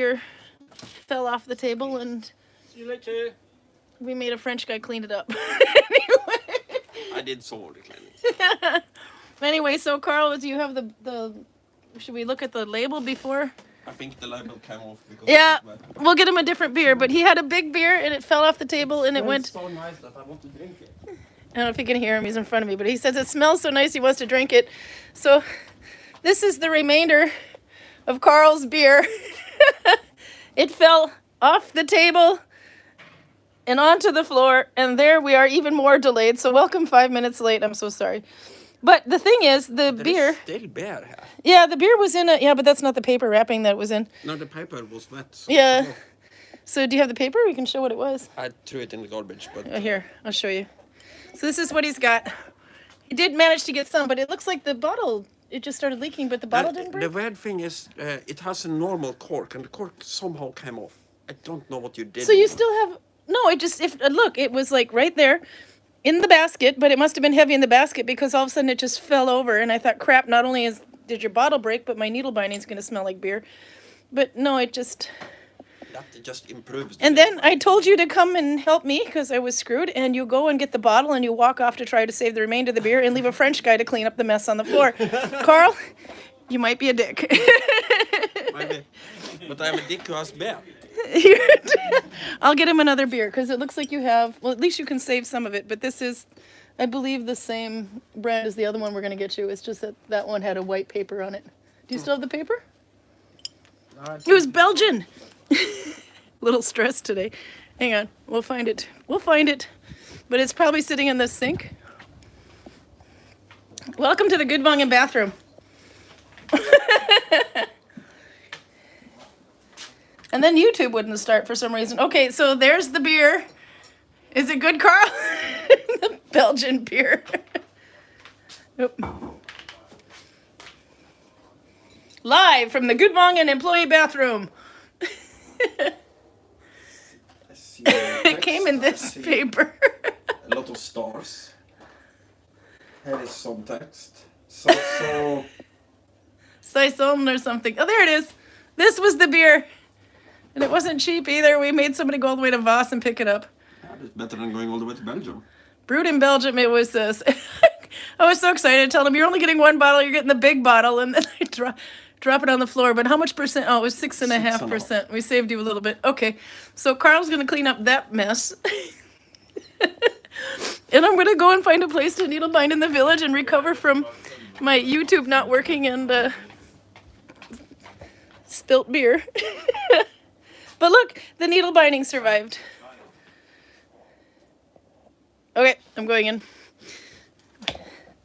beer fell off the table and See you later. we made a French guy clean it up. Anyway. I did all the cleaning. Anyway, so Carl, do you have the should we look at the label before? I think the label came off because Yeah, it was wet. we'll get him a different beer, but he had a big beer and it fell off the table and it went... so nice that I want to drink it. I don't know if you can hear him, he's in front of me, but he says it smells so nice he wants to drink it. So this is the remainder of Carl's beer. It fell off the table and onto the floor, and there we are even more delayed. So welcome 5 minutes late, I'm so sorry. But the thing is, the beer... Still beer here. Yeah, the beer was in a... Yeah, but that's not the paper wrapping that was in. No, the paper was wet. So Yeah. So do you have the paper? We can show what it was. I threw it in the garbage, but... Oh, here, I'll show you. So this is what he's got. He did manage to get some, but it looks like the bottle, it just started leaking, but the bottle didn't break? The weird thing is, it has a normal cork, and the cork somehow came off. I don't know what you did. So you still have... No, it just... Look, it was like right there in the basket, but it must have been heavy in the basket because all of a sudden it just fell over, and I thought, crap, not only did your bottle break, but my needle binding's going to smell like beer. But no, it just... That just improves. And then I told you to come and help me because I was screwed, and you go and get the bottle and you walk off to try to save the remainder of the beer and leave a French guy to clean up the mess on the floor. Carl, you might be a dick. Maybe. But I'm a dick who has beer. I'll get him another beer because it looks like you have, well, at least you can save some of it, but this is, I believe, the same brand as the other one we're going to get you. It's just that that one had a white paper on it. Do you still have the paper? It was Belgian. Little stressed today. Hang on, we'll find it. We'll find it. But it's probably sitting in the sink. Welcome to the Gudvangen bathroom. And then YouTube wouldn't start for some reason. Okay, so there's the beer. Is it good, Carl? The Belgian beer. Oop. Live from the Gudvangen employee bathroom. It came in this paper. A lot of stars. Here is some text. So. Saison or something. Oh, there it is. This was the beer. And it wasn't cheap either. We made somebody go all the way to Voss and pick it up. Yeah, it's better than going all the way to Belgium. Brewed in Belgium, it was this. I was so excited to tell them, you're only getting one bottle, you're getting the big bottle. And then I drop it on the floor. But how much percent? Oh, it was 6.5%. We saved you a little bit. Okay. So Carl's going to clean up that mess. And I'm going to go and find a place to needle bind in the village and recover from my YouTube not working and spilt beer. But look, the needle binding survived. Okay, I'm going in.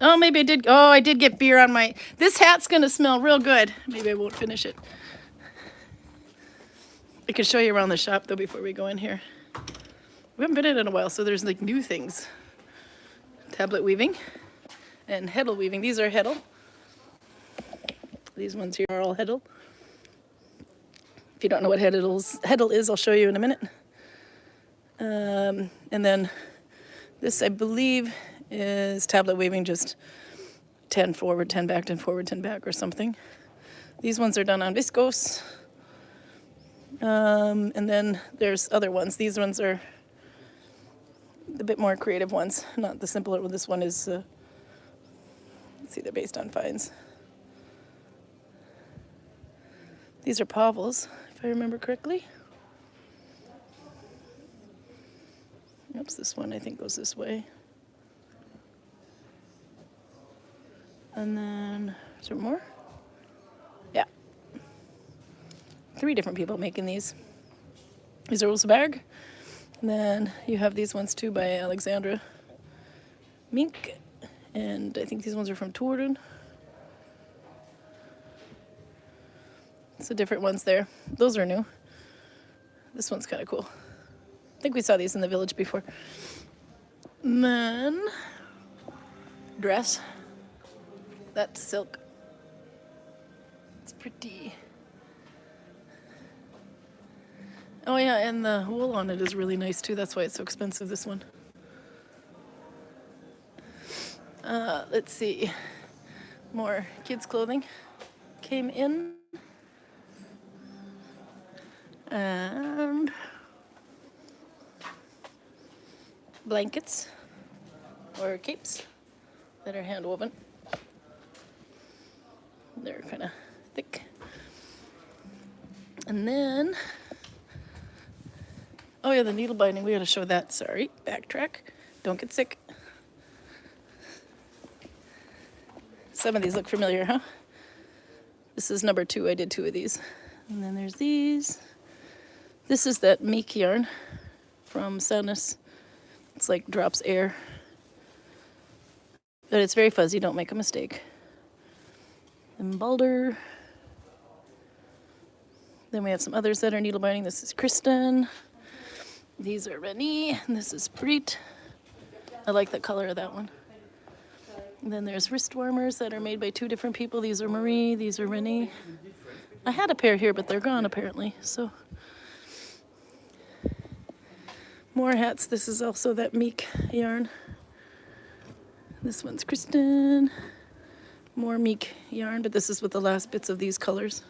Oh, maybe I did. Oh, I did get beer on my... This hat's going to smell real good. Maybe I won't finish it. I can show you around the shop, though, before we go in here. We haven't been in it in a while, so there's, like, new things. Tablet weaving and heddle weaving. These are heddle. These ones here are all heddle. If you don't know what heddle is, I'll show you in a minute. And then this, I believe, is tablet weaving, just 10 forward, 10 back, 10 forward, 10 back or something. These ones are done on viscose. And then there's other ones. These ones are the bit more creative ones, not the simpler one. This one is, let's see, they're based on fines. These are Pavels, if I remember correctly. Oops, this one I think goes this way. And then, is there more? Yeah. 3 different people making these. These are Roseberg. And then you have these ones too by Alexandra Mink. And I think these ones are from Torun. So different ones there. Those are new. This one's kind of cool. I think we saw these in the village before. And then dress. That's silk. It's pretty. Oh yeah, and the wool on it is really nice too. That's why it's so expensive, this one. Let's see. More kids' clothing came in. And blankets or capes that are hand woven. They're kind of thick. And then, oh yeah, the needle binding, we gotta show that, sorry, backtrack. Don't get sick. Some of these look familiar, huh? This is number 2, I did 2 of these. And then there's these. This is that meek yarn from Soundness. It's like drops air. But it's very fuzzy, don't make a mistake. And Balder. Then we have some others that are needle binding. This is Kristen. These are Renee, and this is Preet. I like the color of that one. And then there's wrist warmers that are made by 2 different people. These are Marie, these are Renee. I had a pair here, but they're gone apparently, so. More hats. This is also that meek yarn. This one's Kristen. More meek yarn, but this is with the last bits of these colors.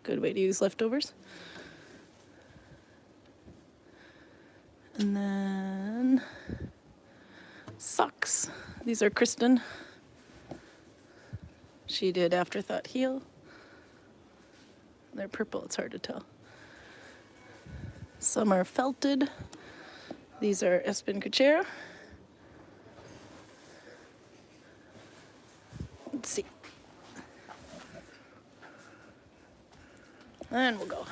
Good way to use leftovers. And then socks. These are Kristen. She did Afterthought Heel. They're purple, it's hard to tell. Some are felted. These are Espen Kuchera. Let's see. And we'll go.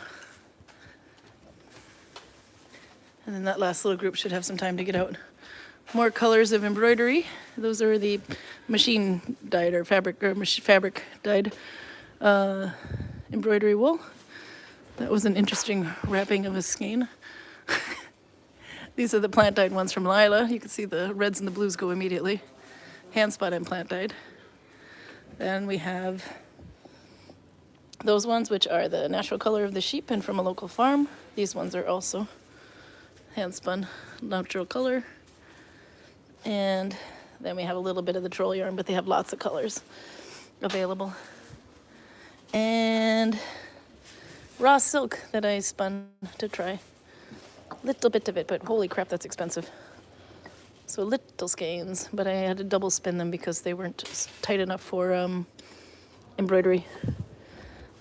And then that last little group should have some time to get out. More colors of embroidery. Those are the machine dyed or fabric dyed embroidery wool. That was an interesting wrapping of a skein. These are the plant dyed ones from Lila. You can see the reds and the blues go immediately. Hand spun and plant dyed. Then we have those ones, which are the natural color of the sheep and from a local farm. These ones are also hand spun natural color. And then we have a little bit of the troll yarn, but they have lots of colors available. And raw silk that I spun to try. Little bit of it, but holy crap, that's expensive. So little skeins, but I had to double spin them because they weren't tight enough for embroidery.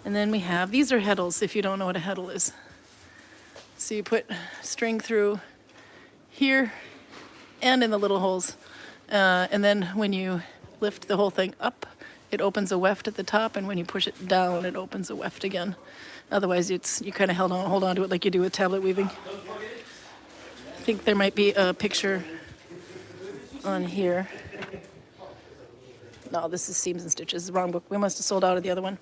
And then we have, these are heddles, if you don't know what a heddle is. So you put string through here and in the little holes. And then when you lift the whole thing up, it opens a weft at the top, and when you push it down, it opens a weft again. Otherwise, you kind of hold on to it like you do with tablet weaving. I think there might be a picture on here. No, this is Seams and Stitches, wrong book. We must have sold out of the other one.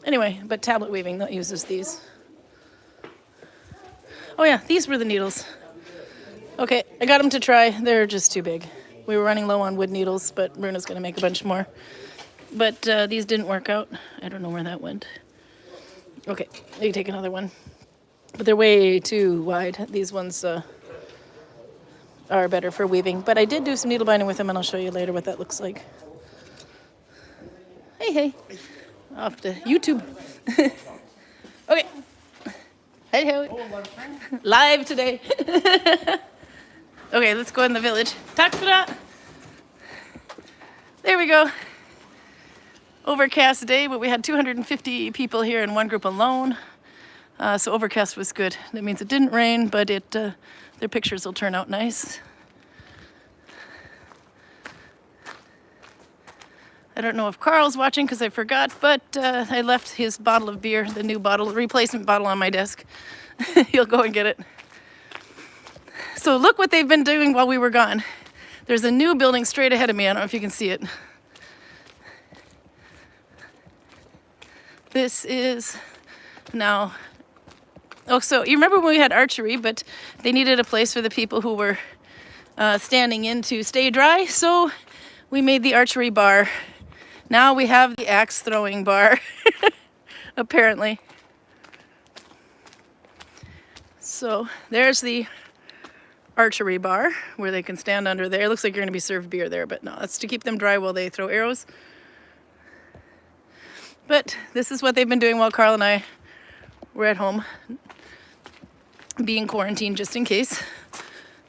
Anyway, but tablet weaving that uses these. Oh yeah, these were the needles. Okay, I got them to try. They're just too big. We were running low on wood needles, but Bruna's gonna make a bunch more. But these didn't work out. I don't know where that went. Okay, you take another one. But they're way too wide. These ones are better for weaving. But I did do some needle binding with them, and I'll show you later what that looks like. Hey, hey. Off to YouTube. Okay. Hey, hey. Live today. Okay, let's go in the village. Tack for that. There we go. Overcast day, but we had 250 people here in one group alone. So overcast was good. That means it didn't rain, but their pictures will turn out nice. I don't know if Karl's watching because I forgot, but I left his bottle of beer, the new bottle, replacement bottle on my desk. He'll go and get it. So look what they've been doing while we were gone. There's a new building straight ahead of me. I don't know if you can see it. This is now, oh, so you remember when we had archery, but they needed a place for the people who were standing in to stay dry, so we made the archery bar. Now we have the axe throwing bar, apparently. So there's the archery bar where they can stand under there. It looks like you're gonna be served beer there, but no, that's to keep them dry while they throw arrows. But this is what they've been doing while Karl and I were at home, being quarantined just in case.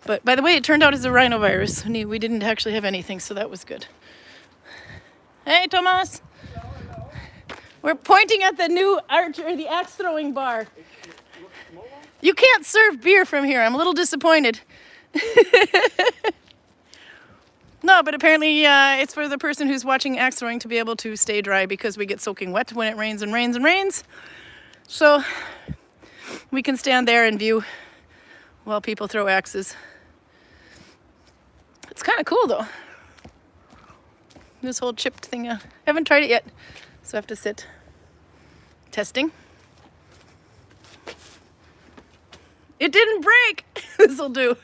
But by the way, it turned out as a rhinovirus. We didn't actually have anything, so that was good. Hey, Thomas. We're pointing at the new the axe throwing bar. You can't serve beer from here. I'm a little disappointed. No, but apparently it's for the person who's watching axe throwing to be able to stay dry because we get soaking wet when it rains and rains and rains. So we can stand there and view while people throw axes. It's kind of cool though. This whole chipped thing. I haven't tried it yet, so I have to sit. Testing. It didn't break. This'll do.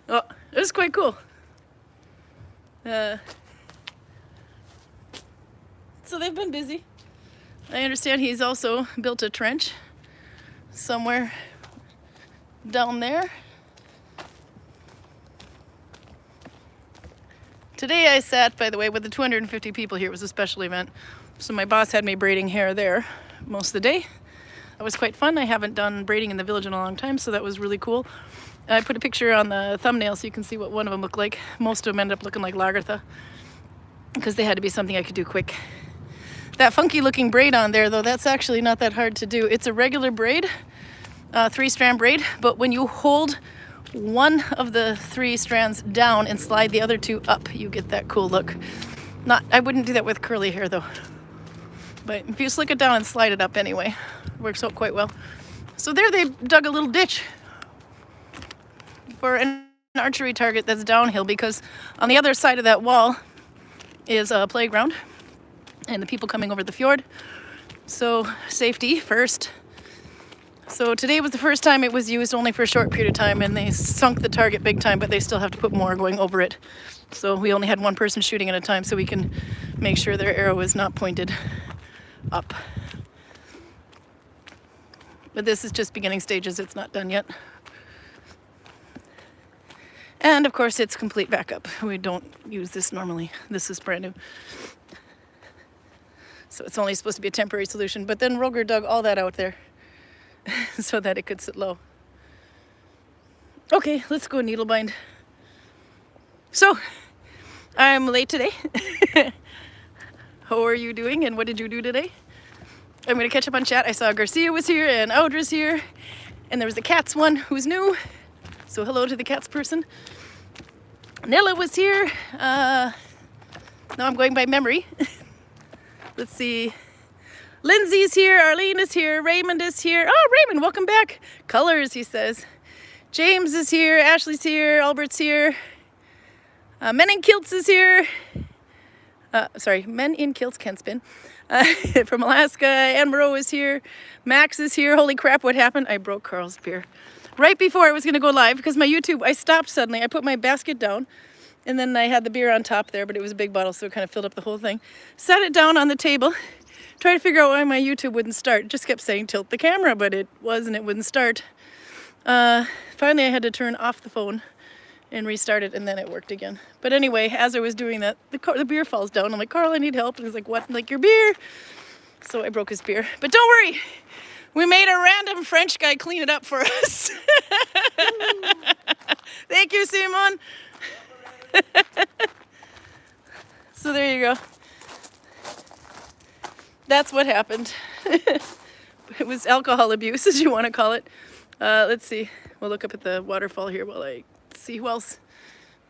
Oh, it was quite cool. So they've been busy. I understand he's also built a trench somewhere down there. Today I sat, by the way, with the 250 people here. It was a special event. So my boss had me braiding hair there most of the day. That was quite fun. I haven't done braiding in the village in a long time, so that was really cool. I put a picture on the thumbnail so you can see what one of them looked like. Most of them ended up looking like Lagertha because they had to be something I could do quick. That funky looking braid on there though, that's actually not that hard to do. It's a regular braid, 3-strand braid, but when you hold one of the 3 strands down and slide the other 2 up, you get that cool look. I wouldn't do that with curly hair though. But if you slick it down and slide it up anyway, it works out quite well. So there they dug a little ditch for an archery target that's downhill because on the other side of that wall is a playground and the people coming over the fjord. So safety first. So today was the first time it was used only for a short period of time and they sunk the target big time, but they still have to put more going over it. So we only had one person shooting at a time so we can make sure their arrow is not pointed up. But this is just beginning stages, it's not done yet. And of course it's complete backup. We don't use this normally. This is brand new. So it's only supposed to be a temporary solution, but then Roger dug all that out there so that it could sit low. Okay, let's go needlebind. So, I'm late today. How are you doing and what did you do today? I'm gonna catch up on chat. I saw Garcia was here and Audra's here and there was a cats one who's new. So hello to the cats person. Nella was here. Now I'm going by memory. Let's see. Lindsay's here, Arlene is here, Raymond is here. Oh, Raymond, welcome back. Colors, he says. James is here, Ashley's here, Albert's here. Men in Kilts is here. Sorry, Men in Kilts can't spin. From Alaska, Anne Moreau is here. Max is here. Holy crap, what happened? I broke Karl's beer. Right before I was going to go live, because my YouTube, I stopped suddenly. I put my basket down, and then I had the beer on top there, but it was a big bottle, so it kind of filled up the whole thing. Set it down on the table, tried to figure out why my YouTube wouldn't start. It just kept saying tilt the camera, but it wouldn't start. Finally, I had to turn off the phone and restart it, and then it worked again. But anyway, as I was doing that, the beer falls down. I'm like, Karl, I need help. And he's like, what? I'm like, your beer? So I broke his beer. But don't worry, we made a random French guy clean it up for us. Thank you, Simon. So there you go. That's what happened. It was alcohol abuse, as you want to call it. Let's see. We'll look up at the waterfall here while I see who else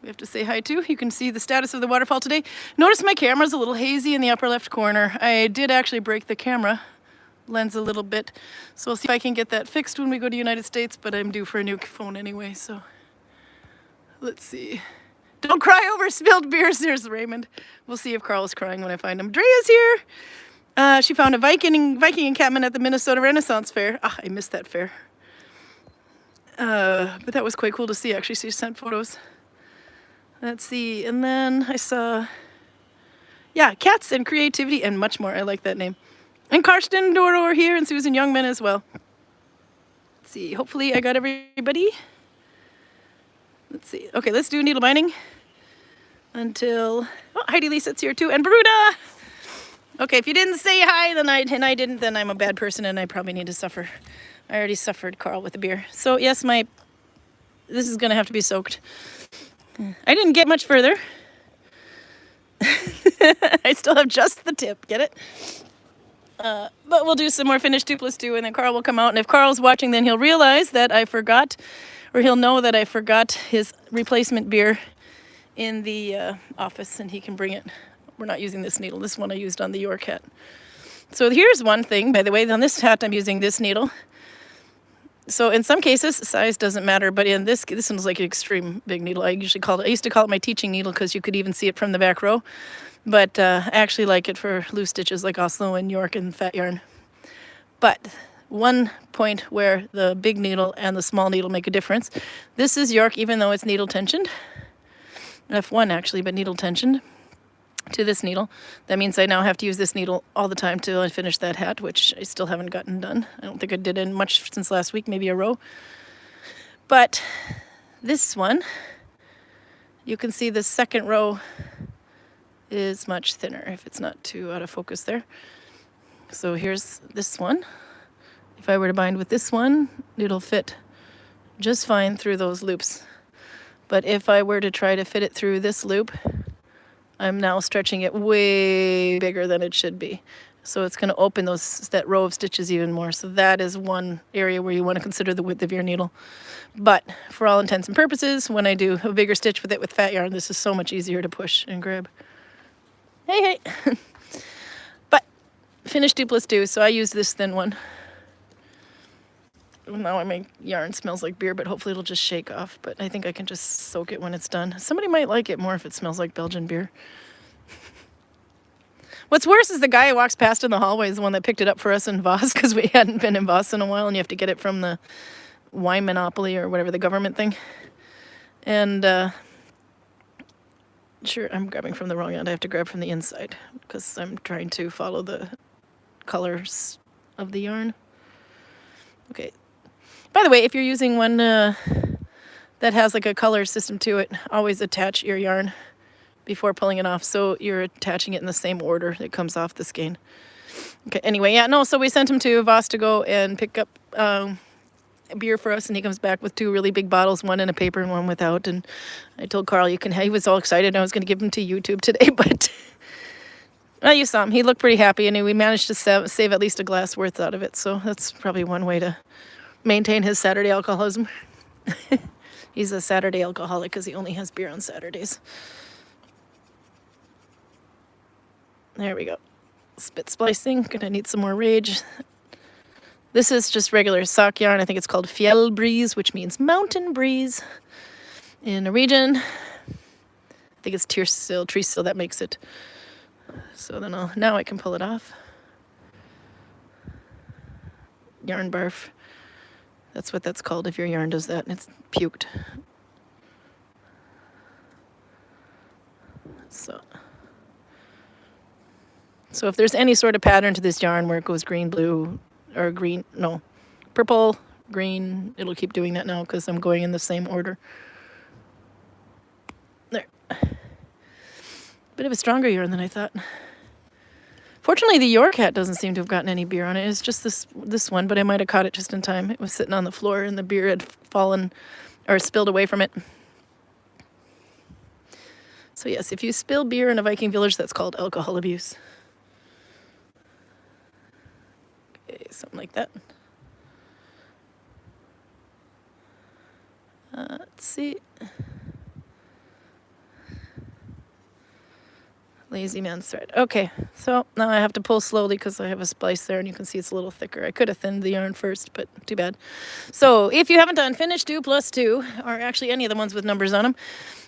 we have to say hi to. You can see the status of the waterfall today. Notice my camera's a little hazy in the upper left corner. I did actually break the camera lens a little bit, so we'll see if I can get that fixed when we go to the United States, but I'm due for a new phone anyway, so let's see. Don't cry over spilled beers, there's Raymond. We'll see if Karl's crying when I find him. Drea's here. She found a Viking encampment at the Minnesota Renaissance Fair. I missed that fair. But that was quite cool to see, actually. She sent photos. Let's see. And then I saw, yeah, cats and creativity and much more. I like that name. And Karsten and Doro are here and Susan Youngman as well. Let's see. Hopefully I got everybody. Let's see. Okay, let's do needle binding until, oh, Heidi Lisa's here too. And Baruda! Okay, if you didn't say hi, then I didn't, then I'm a bad person and I probably need to suffer. I already suffered, Karl, with the beer. So yes, this is gonna have to be soaked. I didn't get much further. I still have just the tip, get it? But we'll do some more Finnish 2+2 and then Karl will come out. And if Karl's watching, then he'll realize that I forgot, or he'll know that I forgot his replacement beer in the office and he can bring it. We're not using this needle. This one I used on the York hat. So here's one thing, by the way, on this hat I'm using this needle. So in some cases, size doesn't matter, but in this one's like an extreme big needle. I used to call it my teaching needle because you could even see it from the back row. But I actually like it for loose stitches like Oslo and York and fat yarn. But one point where the big needle and the small needle make a difference. This is York, even though it's needle tensioned. F1 actually, but needle tensioned to this needle. That means I now have to use this needle all the time till I finish that hat, which I still haven't gotten done. I don't think I did in much since last week, maybe a row. But this one, you can see the second row is much thinner, if it's not too out of focus there. So here's this one. If I were to bind with this one, it'll fit just fine through those loops. But if I were to try to fit it through this loop, I'm now stretching it way bigger than it should be. So it's going to open that row of stitches even more. So that is one area where you want to consider the width of your needle. But for all intents and purposes, when I do a bigger stitch with it with fat yarn, this is so much easier to push and grab. Hey. But Finnish 2+2, so I use this thin one. Now my yarn smells like beer, but hopefully it'll just shake off. But I think I can just soak it when it's done. Somebody might like it more if it smells like Belgian beer. What's worse is the guy who walks past in the hallway is the one that picked it up for us in Voss, because we hadn't been in Voss in a while, and you have to get it from the wine monopoly or whatever, the government thing. And sure, I'm grabbing from the wrong end. I have to grab from the inside because I'm trying to follow the colors of the yarn. Okay. By the way, if you're using one that has like a color system to it, always attach your yarn before pulling it off, so you're attaching it in the same order that comes off the skein. Okay, anyway, yeah, no, so we sent him to Voss to go and pick up a beer for us, and he comes back with 2 really big bottles, one in a paper and one without. And I told Karl, he was all excited. I was going to give him to YouTube today, but well, you saw him. He looked pretty happy, and we managed to save at least a glass worth out of it. So that's probably one way to maintain his Saturday alcoholism. He's a Saturday alcoholic because he only has beer on Saturdays. There we go. Spit splicing. Gonna need some more rage. This is just regular sock yarn. I think it's called fjellbreeze, which means mountain breeze in Norwegian. I think it's tree seal that makes it. So then now I can pull it off. Yarn barf. That's what that's called if your yarn does that and it's puked. So if there's any sort of pattern to this yarn where it goes green, blue, or green, no, purple, green, it'll keep doing that now because I'm going in the same order. There. Bit of a stronger yarn than I thought. Fortunately, the York hat doesn't seem to have gotten any beer on it. It's just this one, but I might have caught it just in time. It was sitting on the floor and the beer had fallen or spilled away from it. So yes, if you spill beer in a Viking village, that's called alcohol abuse. Okay, something like that. Let's see. Lazy man's thread. Okay, so now I have to pull slowly because I have a splice there and you can see it's a little thicker. I could have thinned the yarn first, but too bad. So if you haven't done Finnish 2+2, or actually any of the ones with numbers on them,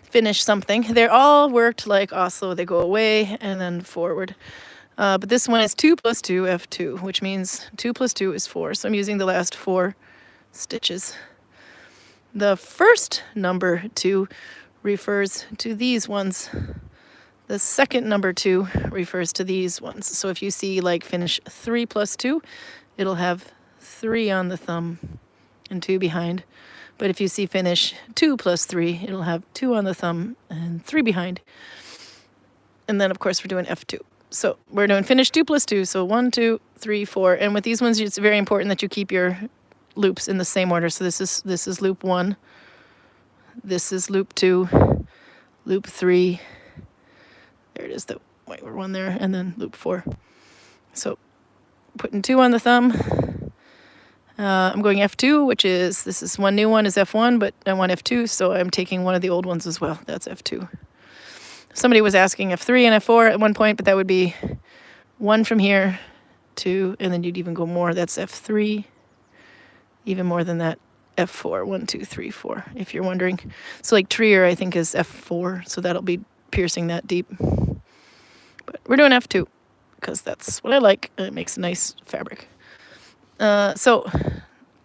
Finnish something, they're all worked like Oslo. They go away and then forward. But this one is 2+2 F2, which means 2+2 is 4. So I'm using the last 4 stitches. The first number 2 refers to these ones. The second number 2 refers to these ones. So if you see like Finnish 3+2, it'll have 3 on the thumb and 2 behind. But if you see Finnish 2+3, it'll have 2 on the thumb and 3 behind. And then of course we're doing F2. So we're doing Finnish 2 plus 2. So 1, 2, 3, 4. And with these ones, it's very important that you keep your loops in the same order. So this is loop 1. This is loop 2. Loop 3. There it is, the white one there. And then loop 4. So putting 2 on the thumb. I'm going F2, which is, this is one new one is F1, but I want F2, so I'm taking one of the old ones as well. That's F2. Somebody was asking F3 and F4 at one point, but that would be 1 from here, 2, and then you'd even go more. That's F3, even more than that, F4, 1, 2, 3, 4, if you're wondering. So like Trier, I think, is F4, so that'll be piercing that deep. But we're doing F2, because that's what I like, and it makes a nice fabric. So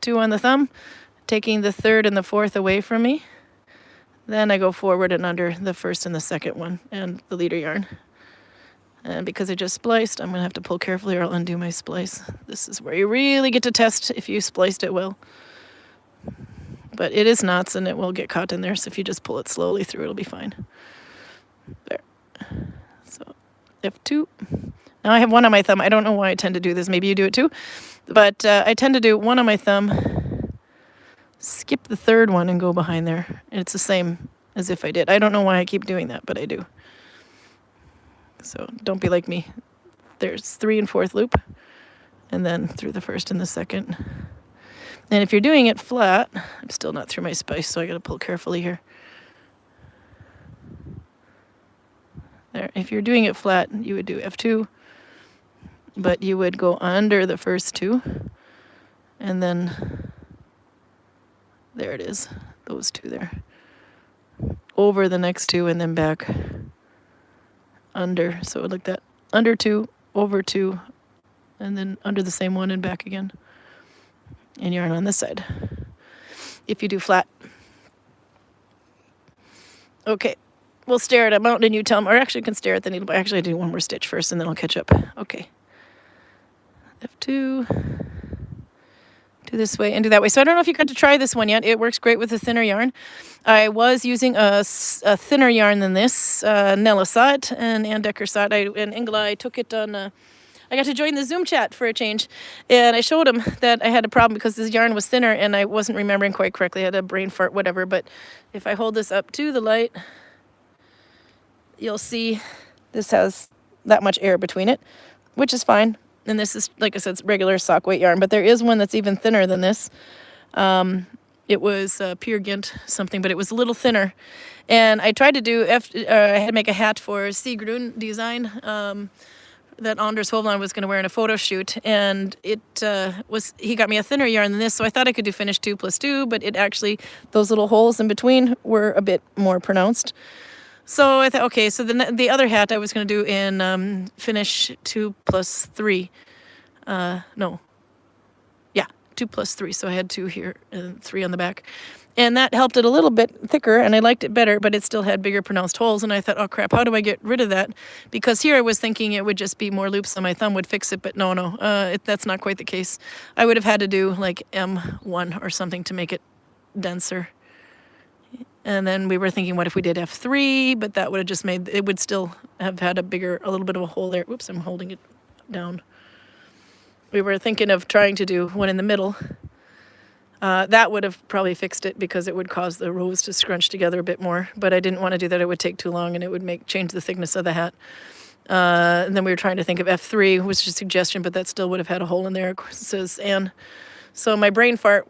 2 on the thumb, taking the 3rd and the 4th away from me. Then I go forward and under the 1st and the 2nd one and the leader yarn. And because I just spliced, I'm going to have to pull carefully or I'll undo my splice. This is where you really get to test if you spliced it well. But it is knots and it will get caught in there, so if you just pull it slowly through, it'll be fine. There. So F2. Now I have 1 on my thumb. I don't know why I tend to do this. Maybe you do it too. But I tend to do 1 on my thumb, skip the 3rd one and go behind there. And it's the same as if I did. I don't know why I keep doing that, but I do. So don't be like me. There's 3 and 4th loop, and then through the 1st and the 2nd. And if you're doing it flat, I'm still not through my spice, so I got to pull carefully here. There. If you're doing it flat, you would do F2. But you would go under the first 2, and then there it is, those 2 there. Over the next 2, and then back under, so like that, under 2, over 2, and then under the same one and back again. And yarn on this side, if you do flat. Okay, we'll stare at a mountain and you tell them, or actually you can stare at the needle, but actually I do 1 more stitch first and then I'll catch up. Okay. F2, do this way and do that way. So I don't know if you got to try this one yet. It works great with a thinner yarn. I was using a thinner yarn than this. Nella saw it and Ann Decker saw it. And Ingela, I took it on, I got to join the Zoom chat for a change. And I showed him that I had a problem because this yarn was thinner and I wasn't remembering quite correctly. I had a brain fart, whatever. But if I hold this up to the light, you'll see this has that much air between it, which is fine. And this is, like I said, it's regular sock weight yarn, but there is one that's even thinner than this. It was Peer Gynt something, but it was a little thinner. And I tried to do, I had to make a hat for Sigrun design that Anders Hovland was going to wear in a photo shoot. And it he got me a thinner yarn than this, so I thought I could do Finnish 2 plus 2, but it actually, those little holes in between were a bit more pronounced. So I thought, okay, so the other hat I was going to do in Finnish 2 plus 3. No. Yeah, 2 plus 3. So I had 2 here and 3 on the back. And that helped it a little bit thicker, and I liked it better, but it still had bigger pronounced holes. And I thought, oh, crap, how do I get rid of that? Because here I was thinking it would just be more loops on my thumb would fix it, but no, that's not quite the case. I would have had to do like M1 or something to make it denser. And then we were thinking, what if we did F3? But that would have just made, it would still have had a little bit of a hole there. Whoops, I'm holding it down. We were thinking of trying to do one in the middle. That would have probably fixed it because it would cause the rows to scrunch together a bit more. But I didn't want to do that. It would take too long and it would change the thickness of the hat. And then we were trying to think of F3, which is a suggestion, but that still would have had a hole in there, says Anne. So my brain fart.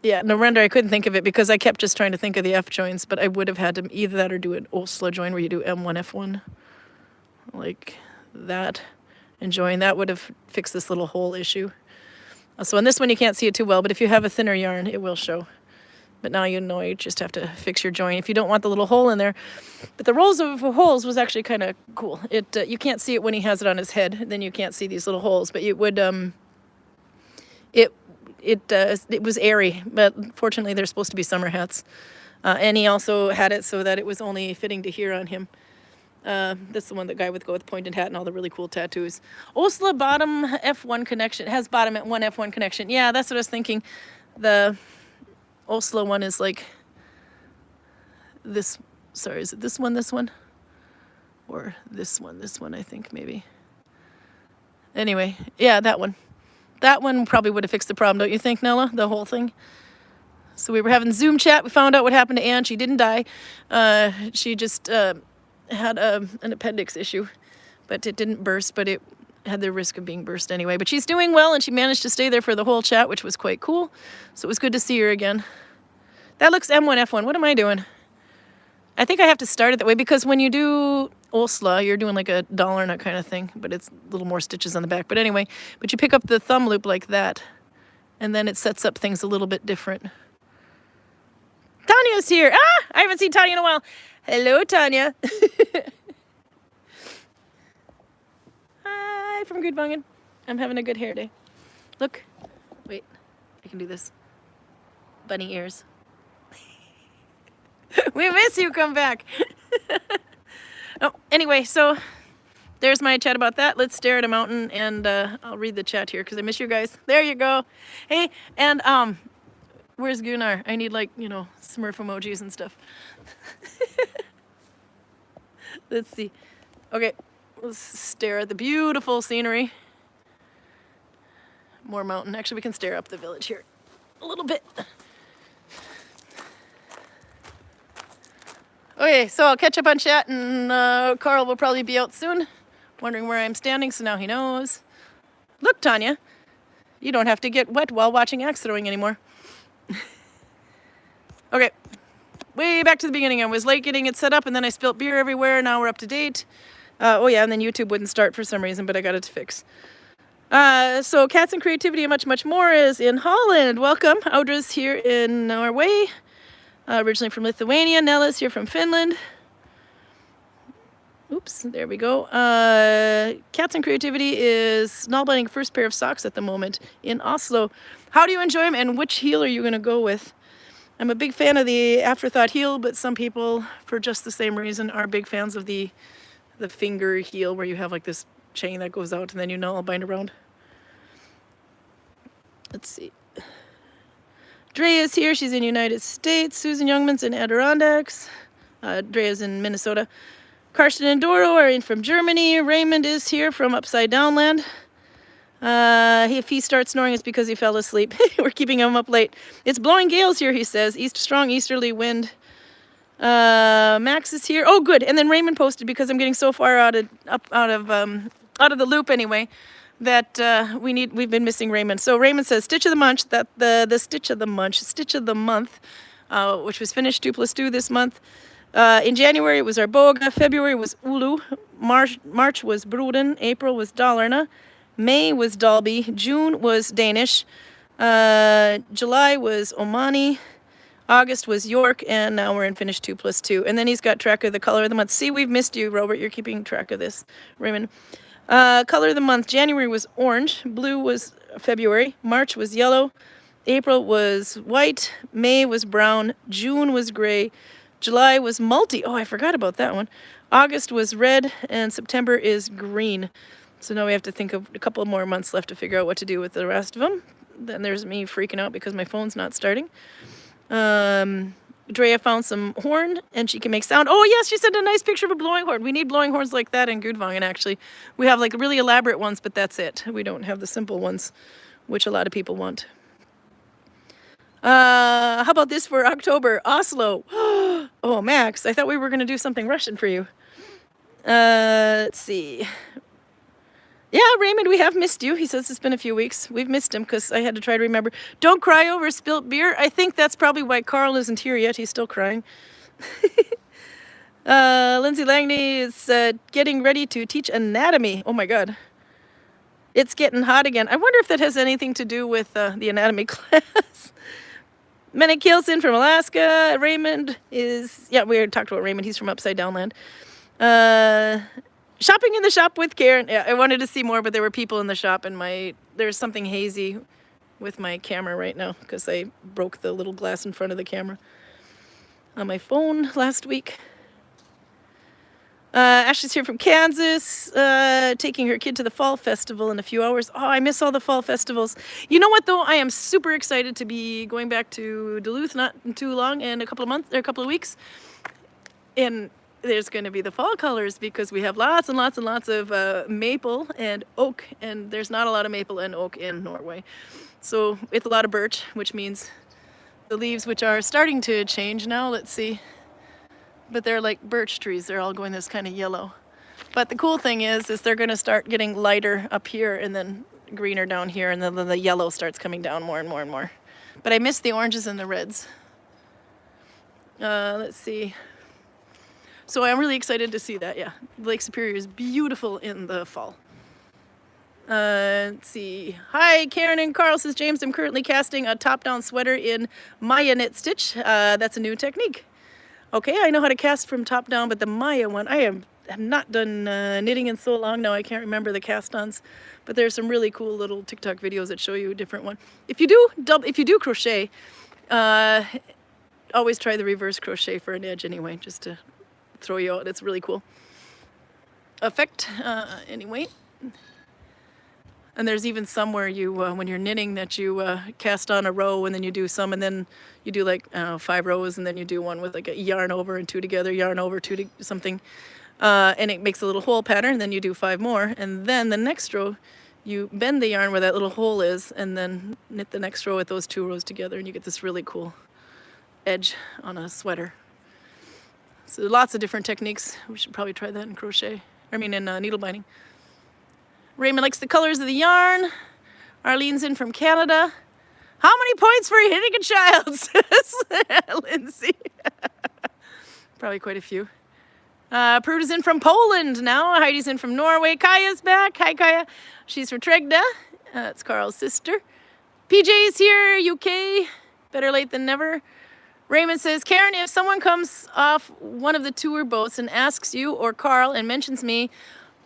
Yeah, no wonder I couldn't think of it because I kept just trying to think of the F joins, but I would have had to either that or do an Oslo join where you do M1, F1, like that, and join. That would have fixed this little hole issue. So on this one you can't see it too well, but if you have a thinner yarn, it will show. But now you know you just have to fix your join if you don't want the little hole in there. But the rows of holes was actually kind of cool. You can't see it when he has it on his head, then you can't see these little holes, but it would, it was airy, but fortunately they're supposed to be summer hats. And he also had it so that it was only fitting to here on him. This is the one, the guy with pointed hat and all the really cool tattoos. Oslo bottom F1 connection. It has bottom at 1 F1 connection. Yeah, that's what I was thinking. The Oslo one is like this. Sorry, is it this one? Or this one, I think maybe. Anyway, yeah, that one. That one probably would have fixed the problem, don't you think, Nella? The whole thing. So we were having Zoom chat. We found out what happened to Anne. She didn't die. She just had an appendix issue, but it didn't burst, but it had the risk of being burst anyway. But she's doing well, and she managed to stay there for the whole chat, which was quite cool. So it was good to see her again. That looks M1F1. What am I doing? I think I have to start it that way because when you do Osla, you're doing like a dollar nut kind of thing, but it's a little more stitches on the back. But anyway, but you pick up the thumb loop like that, and then it sets up things a little bit different. Tanya's here. Ah, I haven't seen Tanya in a while. Hello, Tanya. Hi from Gudvangen. I'm having a good hair day. Look. Wait, I can do this. Bunny ears. We miss you. Come back. Oh, anyway, so there's my chat about that. Let's stare at a mountain, and I'll read the chat here because I miss you guys. There you go. Hey, and where's Gunnar? I need, like, you know, Smurf emojis and stuff. Let's see. Okay, let's stare at the beautiful scenery. More mountain. Actually, we can stare up the village here a little bit. Okay, so I'll catch up on chat, and Karl will probably be out soon, wondering where I'm standing, so now he knows. Look, Tanya, you don't have to get wet while watching axe throwing anymore. Okay, way back to the beginning. I was late getting it set up, and then I spilt beer everywhere. Now we're up to date. Oh yeah, and then YouTube wouldn't start for some reason, but I got it to fix. So Cats and Creativity and much more is in Holland. Welcome. Audra's here in Norway. Originally from Lithuania. Nella's here from Finland. Oops, there we go. Cats and Creativity is Nalbinding first pair of socks at the moment in Oslo. How do you enjoy them, and which heel are you going to go with? I'm a big fan of the Afterthought heel, but some people, for just the same reason, are big fans of the finger heel, where you have like this chain that goes out and then you Nalbind around. Let's see. Drea's here. She's in the United States. Susan Youngman's in Adirondacks. Drea's in Minnesota. Karsten and Doro are in from Germany. Raymond is here from Upside Down Land. If he starts snoring, it's because he fell asleep. We're keeping him up late. It's blowing gales here, he says. Strong easterly wind. Max is here. Oh, good. And then Raymond posted, because I'm getting so far out of the loop anyway, that we've been missing Raymond. So Raymond says stitch of the month, that the stitch of the month, which was finished 2+2 this month. In January it was Arboga, February was Ulu, March was Bruden, April was Dalarna, May was Dalby, June was Danish, July was Omani, August was York, and now we're in Finnish 2+2. And then he's got track of the color of the month. See, we've missed you, Robert. You're keeping track of this, Raymond. Color of the month, January was orange, blue was February, March was yellow, April was white, May was brown, June was gray, July was multi. Oh, I forgot about that one. August was red, and September is green. So now we have to think of a couple more months left to figure out what to do with the rest of them. Then there's me freaking out because my phone's not starting. Drea found some horn, and she can make sound. Oh, yes, she sent a nice picture of a blowing horn. We need blowing horns like that in Gudvangen, actually. We have, like, really elaborate ones, but that's it. We don't have the simple ones, which a lot of people want. How about this for October? Oslo. Oh, Max, I thought we were going to do something Russian for you. Let's see. Yeah, Raymond, we have missed you. He says it's been a few weeks. We've missed him because I had to try to remember. Don't cry over spilt beer. I think that's probably why Karl isn't here yet. He's still crying. Lindsay Langney is getting ready to teach anatomy. Oh, my God. It's getting hot again. I wonder if that has anything to do with the anatomy class. Menik Kielsen from Alaska. Raymond is... Yeah, we already talked about Raymond. He's from Upside Down Land. Shopping in the shop with Karen. Yeah, I wanted to see more, but there were people in the shop, and there's something hazy with my camera right now because I broke the little glass in front of the camera on my phone last week. Ashley's here from Kansas, taking her kid to the fall festival in a few hours. Oh, I miss all the fall festivals. You know what, though? I am super excited to be going back to Duluth not too long, in a couple of weeks. And there's going to be the fall colors because we have lots and lots and lots of maple and oak, and there's not a lot of maple and oak in Norway. So it's a lot of birch, which means the leaves, which are starting to change now, let's see, but they're like birch trees. They're all going this kind of yellow. But the cool thing is they're going to start getting lighter up here and then greener down here, and then the yellow starts coming down more and more and more. But I miss the oranges and the reds. Let's see. So I'm really excited to see that, yeah. Lake Superior is beautiful in the fall. Let's see. Hi, Karen and Karl, says James. I'm currently casting a top-down sweater in Maya knit stitch. That's a new technique. Okay, I know how to cast from top down, but the Maya one, I have not done knitting in so long now, I can't remember the cast-ons. But there's some really cool little TikTok videos that show you a different one. If you do crochet, always try the reverse crochet for an edge anyway, just to throw you out. It's really cool effect. Anyway, and there's even some where you when you're knitting that you cast on a row and then you do some, and then you do like 5 rows, and then you do one with like a yarn over and 2 together, yarn over 2 to something, and it makes a little hole pattern. And then you do 5 more, and then the next row you bend the yarn where that little hole is, and then knit the next row with those 2 rows together, and you get this really cool edge on a sweater. So lots of different techniques. We should probably try that in crochet. I mean in needle binding. Raymond likes the colors of the yarn. Arlene's in from Canada. How many points for hitting a child, says Lindsay. Probably quite a few. Prude is in from Poland now. Heidi's in from Norway. Kaya's back. Hi, Kaya. She's from Tregda. That's Carl's sister. PJ's here, UK. Better late than never. Raymond says, Karen, if someone comes off one of the tour boats and asks you or Karl and mentions me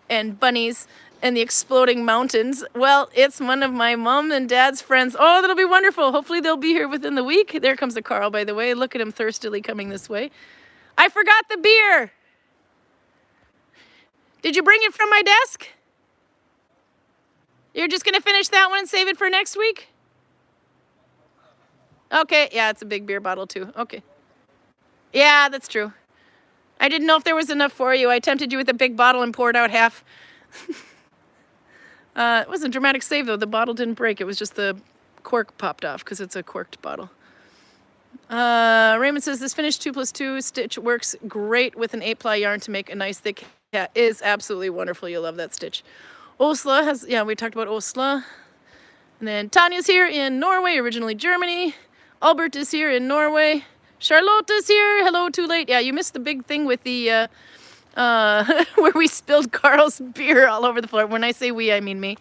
and bunnies and the exploding mountains, well, it's one of my mom and dad's friends. Oh, that'll be wonderful. Hopefully they'll be here within the week. There comes the Karl, by the way. Look at him thirstily coming this way. I forgot the beer. Did you bring it from my desk? You're just going to finish that one and save it for next week? Okay, yeah, it's a big beer bottle too. Okay. Yeah, that's true. I didn't know if there was enough for you. I tempted you with a big bottle and poured out half. It wasn't a dramatic save though. The bottle didn't break. It was just the cork popped off because it's a corked bottle. Raymond says this Finnish 2+2 stitch works great with an 8-ply yarn to make a nice thick hat. It is absolutely wonderful. You'll love that stitch. Osla has, yeah, we talked about Osla. And then Tanya's here in Norway, originally Germany. Albert is here in Norway. Charlotte is here. Hello, too late. Yeah, you missed the big thing with the, where we spilled Karl's beer all over the floor. When I say we, I mean me.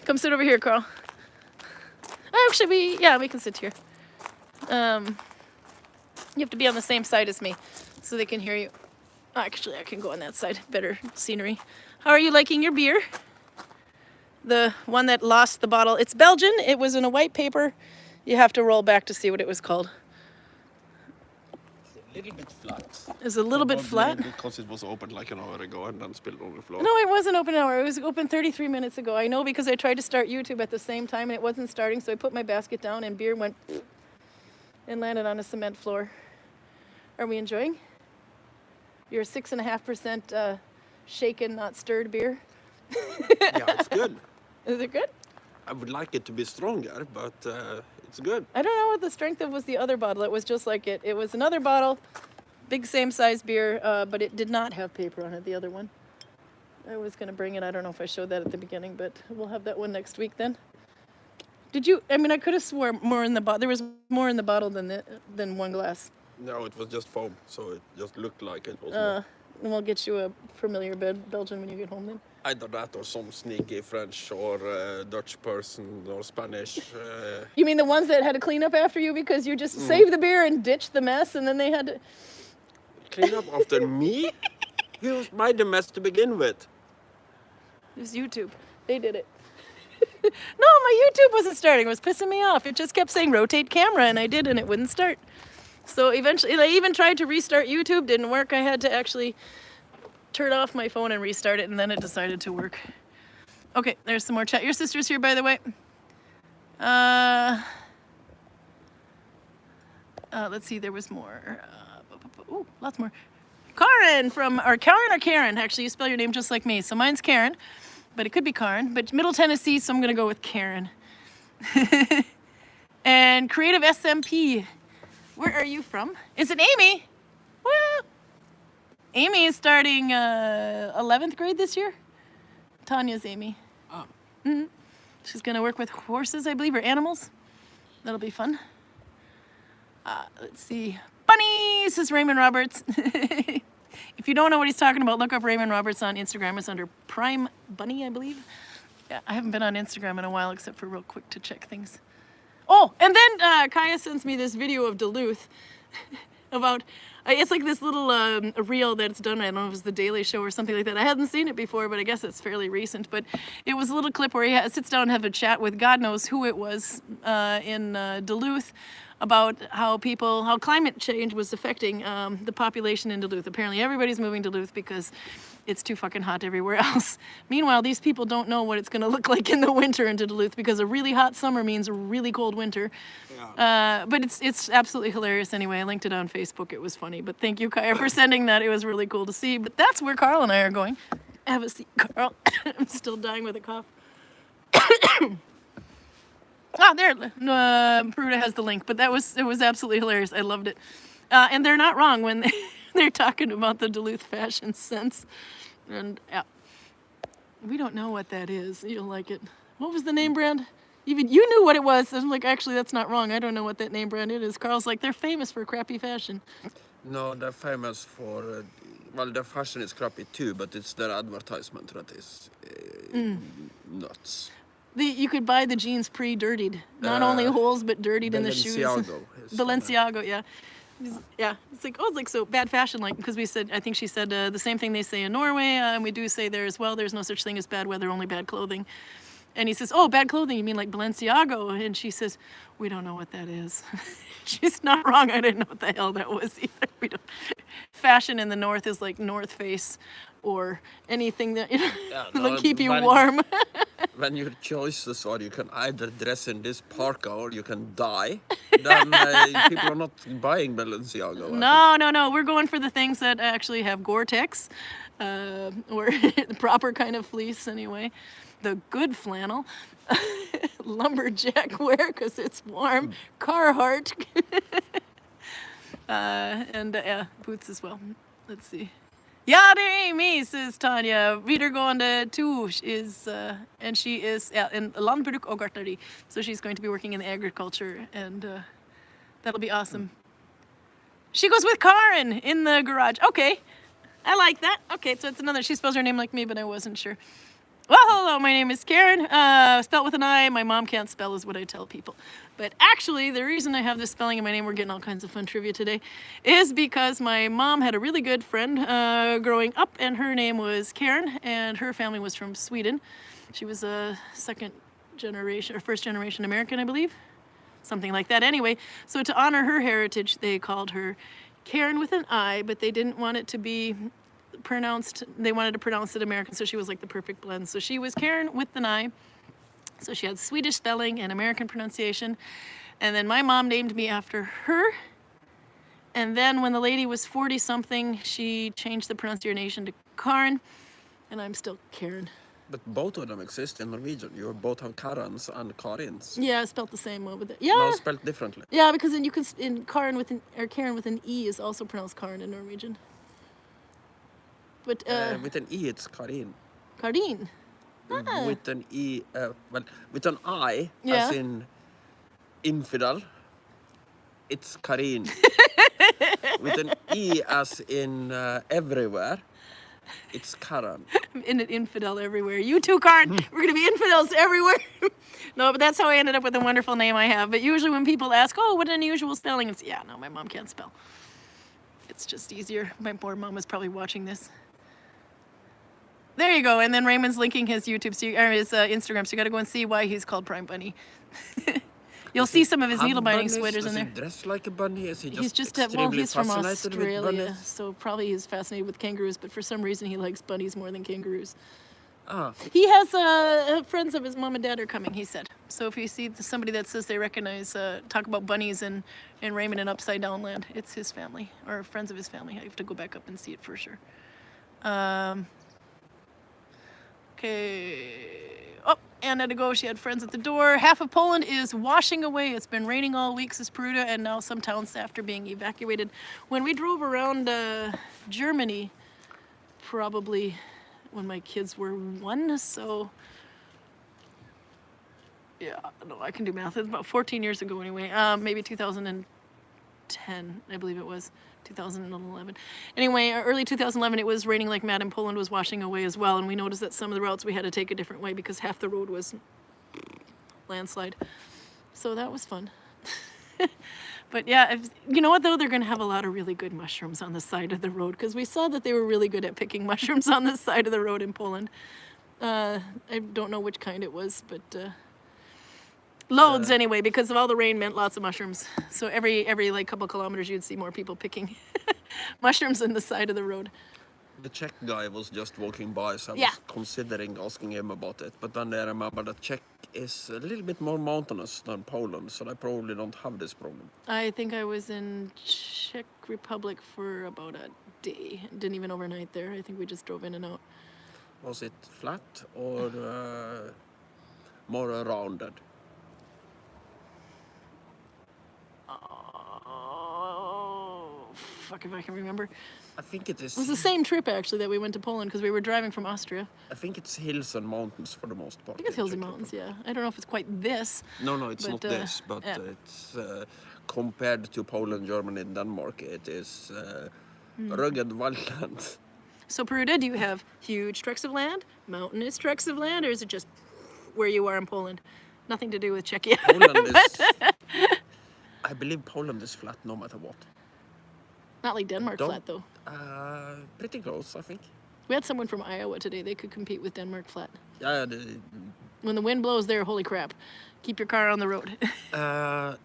Come sit over here, Karl. Actually, we can sit here. You have to be on the same side as me so they can hear you. Actually, I can go on that side. Better scenery. How are you liking your beer? The one that lost the bottle. It's Belgian. It was in a white paper. You have to roll back to see what it was called. A little bit flat. It's a little bit flat? Because it was open like an hour ago and then spilled on the floor. No, it wasn't open an hour. It was open 33 minutes ago. I know because I tried to start YouTube at the same time and it wasn't starting, so I put my basket down and beer went and landed on a cement floor. Are we enjoying? Your 6.5% shaken, not stirred beer? Yeah, it's good. Is it good? I would like it to be stronger, but it's good. I don't know what the strength of was the other bottle. It was just like it. It was another bottle, big same size beer, but it did not have paper on it, the other one. I was going to bring it. I don't know if I showed that at the beginning, but we'll have that one next week then. Did you, I mean, I could have swore more in the bottle. There was more in the bottle than one glass. No, it was just foam, so it just looked like it was more. And we'll get you a familiar Belgian when you get home then. Either that or some sneaky French or Dutch person or Spanish. You mean the ones that had to clean up after you because you just saved the beer and ditched the mess and then they had to... Clean up after me? Who made the mess to begin with? It was YouTube. They did it. No, my YouTube wasn't starting. It was pissing me off. It just kept saying rotate camera and I did and it wouldn't start. So eventually, I even tried to restart YouTube. Didn't work. I had to actually turn off my phone and restart it and then it decided to work. Okay, there's some more chat. Your sister's here, by the way. Let's see, there was more. Ooh, lots more. Karin or Karen, actually, you spell your name just like me. So mine's Karen, but it could be Karin. But Middle Tennessee, so I'm going to go with Karen. And Creative SMP. Where are you from? Is it Amy? Well, Amy is starting 11th grade this year. Tanya's Amy. Oh. Mm-hmm. She's going to work with horses, I believe, or animals. That'll be fun. Let's see. Bunny, says Raymond Roberts. If you don't know what he's talking about, look up Raymond Roberts on Instagram. It's under Prime Bunny, I believe. Yeah, I haven't been on Instagram in a while, except for real quick to check things. Oh, and then Kaya sends me this video of Duluth about, it's like this little reel that's done, I don't know if it was The Daily Show or something like that. I hadn't seen it before, but I guess it's fairly recent. But it was a little clip where he sits down and have a chat with God knows who it was in Duluth about how climate change was affecting the population in Duluth. Apparently everybody's moving to Duluth because it's too fucking hot everywhere else. Meanwhile, these people don't know what it's going to look like in the winter in Duluth because a really hot summer means a really cold winter. Yeah. But it's absolutely hilarious anyway. I linked it on Facebook. It was funny. But thank you, Kaya, for sending that. It was really cool to see. But that's where Karl and I are going. Have a seat, Karl. I'm still dying with a cough. Oh, there. Peruta has the link. But it was absolutely hilarious. I loved it. And they're not wrong when they're talking about the Duluth fashion sense. And yeah, we don't know what that is. You'll like it. What was the name brand? Even you knew what it was. I'm like, actually, that's not wrong. I don't know what that name brand is. Karl's like, they're famous for crappy fashion. No, they're famous for, well, their fashion is crappy too, but it's their advertisement that is nuts. You could buy the jeans pre-dirtied. Not only holes, but dirtied in the shoes. Balenciago, yeah. Yeah, it's like so bad fashion, like, because we said, I think she said the same thing they say in Norway, and we do say there as well, there's no such thing as bad weather, only bad clothing. And he says, oh, bad clothing, you mean like Balenciago? And she says, we don't know what that is. She's not wrong, I didn't know what the hell that was either. We don't. Fashion in the north is like North Face or anything that will keep you warm. When your choices are you can either dress in this parka or you can die, then people are not buying Balenciago. No. We're going for the things that actually have Gore-Tex or the proper kind of fleece anyway. The good flannel, lumberjack wear because it's warm, Carhartt, and boots as well. Let's see. Ja, det är mig, says Tanya. Videregående 2 is, and she is in landbruk och gartneri. So she's going to be working in agriculture, and that'll be awesome. She goes with Karin in the garage. Okay, I like that. Okay, so it's another, she spells her name like me, but I wasn't sure. Well, hello, my name is Karen, spelled with an I. My mom can't spell is what I tell people. But actually, the reason I have this spelling in my name, we're getting all kinds of fun trivia today, is because my mom had a really good friend growing up, and her name was Karen, and her family was from Sweden. She was a second generation, or first generation American, I believe. Something like that. Anyway, so to honor her heritage, they called her Karen with an I, but they didn't want it to be pronounced, they wanted to pronounce it American, so she was like the perfect blend. So she was Karen with an I. So she had Swedish spelling and American pronunciation. And then my mom named me after her. And then when the lady was 40-something, she changed the pronunciation to Karin. And I'm still Karen. But both of them exist in Norwegian. You both have Karans and Karins. Yeah, spelled the same over there. Yeah. No, spelled differently. Yeah, because then you can, in Karin with an, or Karen with an E is also pronounced Karin in Norwegian. But with an E, it's Karin. Karin. Ah. With an E, well, with an I, yeah. as in infidel, it's Karin. With an E, as in everywhere, it's Karan. I'm in an infidel everywhere. You too, Karin. We're going to be infidels everywhere. No, but that's how I ended up with the wonderful name I have. But usually when people ask, oh, what an unusual spelling, it's, yeah, no, my mom can't spell. It's just easier. My poor mom is probably watching this. There you go. And then Raymond's linking his YouTube, or his Instagram, so you got to go and see why he's called Prime Bunny. You'll see some of his needle binding sweaters in there. Does he dress like a bunny? Is he just he's just extremely well, he's from fascinated with Australia, bunnies? so probably he's fascinated with kangaroos. But for some reason, he likes bunnies more than kangaroos. Ah, He has friends of his mom and dad are coming, he said. So if you see somebody that says they recognize, talk about bunnies in Raymond and Upside Down Land, it's his family or friends of his family. I have to go back up and see it for sure. Okay. Oh, Anne had to go. She had friends at the door. Half of Poland is washing away. It's been raining all week, says Peruta, and now some towns after being evacuated. When we drove around Germany, probably when my kids were 1, so yeah, no, I can do math. It's about 14 years ago anyway. Maybe 2010, I believe it was. 2011. Anyway, early 2011, it was raining like mad, and Poland was washing away as well. And we noticed that some of the routes we had to take a different way because half the road was landslide. So that was fun. But yeah, you know what though? They're going to have a lot of really good mushrooms on the side of the road because we saw that they were really good at picking mushrooms on the side of the road in Poland. I don't know which kind it was, but loads anyway, because of all the rain meant lots of mushrooms. So every like couple kilometers you'd see more people picking mushrooms on the side of the road. the Czech guy was just walking by, so I Yeah. was considering asking him about it. But then I remember that Czech is a little bit more mountainous than Poland, so they probably don't have this problem. I think I was in Czech Republic for about a day. Didn't even overnight there. I think we just drove in and out. Was it flat or more rounded? Oh, fuck if I can remember. I think it is. It was the same trip actually that we went to Poland because we were driving from Austria. I think it's hills and mountains for the most part. I think it's hills and mountains, yeah. I don't know if it's quite this. No, it's but, not this, but yeah. it's compared to Poland, Germany, and Denmark, it is rugged wildland. So Peruta, do you have huge tracts of land, mountainous tracts of land, or is it just where you are in Poland? Nothing to do with Czechia. Poland is. I believe Poland is flat no matter what. Not like Denmark Don't- flat though. Pretty close, I think. We had someone from Iowa today. They could compete with Denmark flat. Yeah, When the wind blows there, holy crap. Keep your car on the road. I'm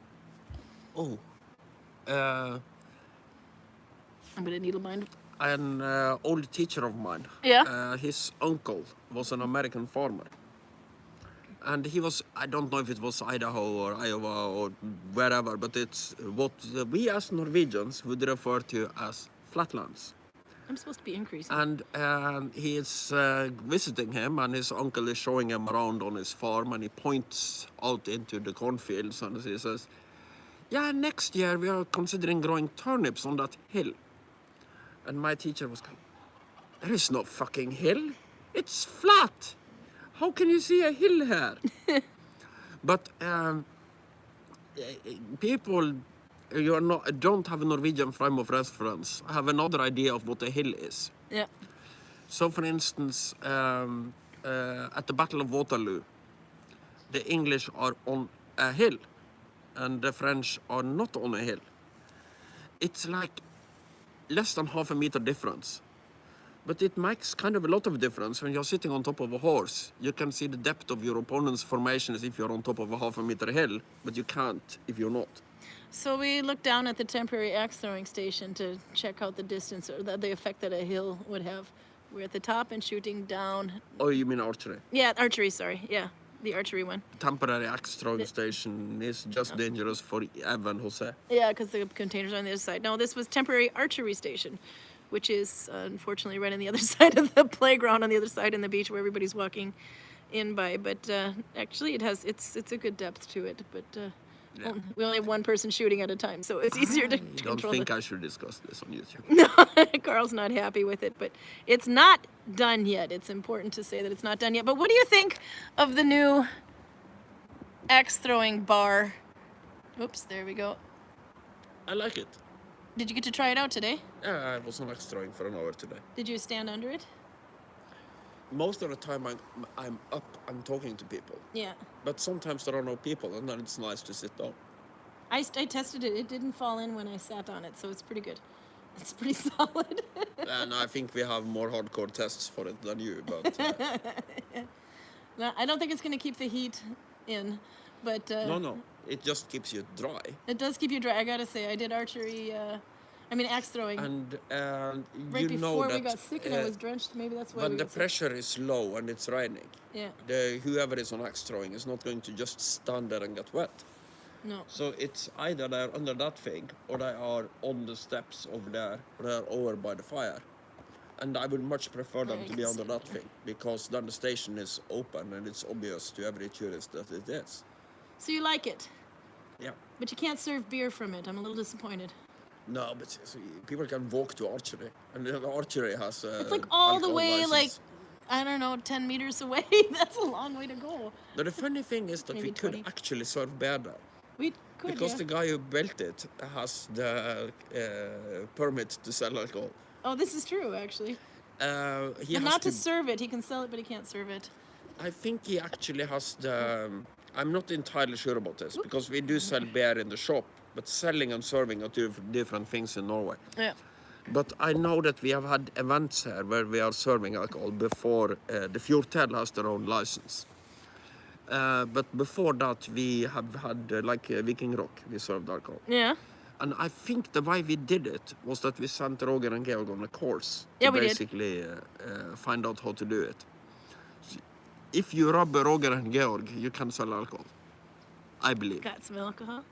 gonna needle bind. an old teacher of mine. Yeah. His uncle was an American farmer. And he was, I don't know if it was Idaho or Iowa or wherever, but it's what we as Norwegians would refer to as flatlands. I'm supposed to be increasing. And he is visiting him, and his uncle is showing him around on his farm, and he points out into the cornfields, and he says, yeah, next year we are considering growing turnips on that hill. And my teacher was going, there is no fucking hill. It's flat. How can you see a hill here? But people don't have a Norwegian frame of reference. Have another idea of what a hill is. Yeah. So, for instance, at the Battle of Waterloo, the English are on a hill, and the French are not on a hill. It's like less than half a meter difference. But it makes kind of a lot of difference when you're sitting on top of a horse. You can see the depth of your opponent's formations if you're on top of a half a meter hill, but you can't if you're not. So we looked down at the temporary axe throwing station to check out the distance or the effect that a hill would have. We're at the top and shooting down. Oh, you mean archery? Yeah, archery, sorry. Yeah, the archery one. Temporary axe throwing station is just dangerous for Eva and Jose. Yeah, because the containers are on the other side. No, this was temporary archery station, which is unfortunately right on the other side of the playground, on the other side in the beach where everybody's walking in by. But actually, it's a good depth to it. But Yeah. we only have one person shooting at a time, so it's easier to I don't control. think I should discuss this on YouTube. No, Carl's not happy with it, but it's not done yet. It's important to say that it's not done yet. But what do you think of the new axe throwing bar? Oops, there we go. I like it. Did you get to try it out today? Yeah, I was on axe throwing for an hour today. Did you stand under it? Most of the time I'm up, I'm talking to people. Yeah. But sometimes there are no people, and then it's nice to sit down. I tested it. It didn't fall in when I sat on it, so it's pretty good. It's pretty solid. And I think we have more hardcore tests for it than you, but... No, I don't think it's going to keep the heat in, but... No, it just keeps you dry. It does keep you dry. I gotta say, I did archery I mean, axe throwing. And Right you know before that we got sick and I was drenched, maybe that's why when we the got sick. pressure is low and it's raining, Yeah. whoever is on axe throwing is not going to just stand there and get wet. No. So it's either they're under that thing or they are on the steps over there or they're over by the fire. And I would much prefer them Yeah, to I be can under see that that. thing, because then the station is open and it's obvious to every tourist that it is. So you like it, Yeah. but you can't serve beer from it. I'm a little disappointed. No, but people can walk to archery, and the archery has It's like all the alcohol way, license. like, I don't know, 10 meters away. That's a long way to go. But the funny thing is that we Maybe could 20. actually serve beer there, We could, because yeah. the guy who built it has the permit to sell alcohol. Oh, this is true, actually. He But has not to serve it. He can sell it, but he can't serve it. I think he actually has the. I'm not entirely sure about this, because we do sell beer in the shop, but selling and serving are two different things in Norway. Yeah. But I know that we have had events here where we are serving alcohol before the Fjordtel has their own license. But before that, we have had Viking Rock, we served alcohol. Yeah. And I think the way we did it was that we sent Roger and Georg on a course Yeah, to we did. basically find out how to do it. If you rob Roger and Georg, you can sell alcohol, I believe. Got some alcohol.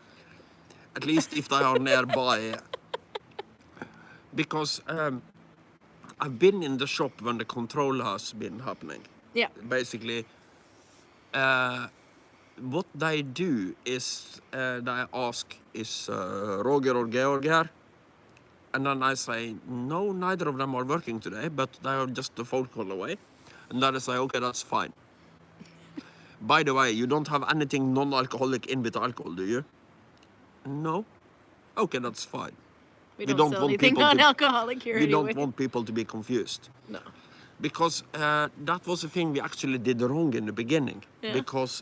At least if they are nearby. Because I've been in the shop when the control has been happening. Yeah. Basically, what they do is they ask, is Roger or Georg here? And then I say, no, neither of them are working today, but they are just a phone call away. And then I say, okay, that's fine. By the way, you don't have anything non-alcoholic in with alcohol, do you? No. Okay, that's fine. We We don't don't sell want anything people to- non-alcoholic here We anyway. don't want people to be confused. No. Because that was the thing we actually did wrong in the beginning. Yeah. Because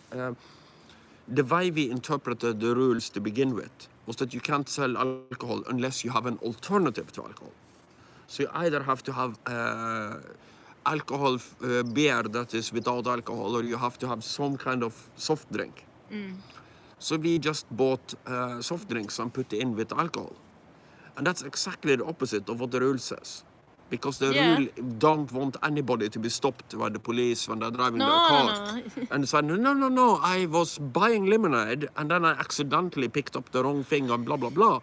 the way we interpreted the rules to begin with was that you can't sell alcohol unless you have an alternative to alcohol. So you either have to have alcohol beer that is without alcohol, or you have to have some kind of soft drink. So we just bought soft drinks and put in with alcohol. And that's exactly the opposite of what the rule says. Because the Yeah. rule don't want anybody to be stopped by the police when they're driving their No, car. no. And said, no, I was buying lemonade and then I accidentally picked up the wrong thing and blah, blah, blah.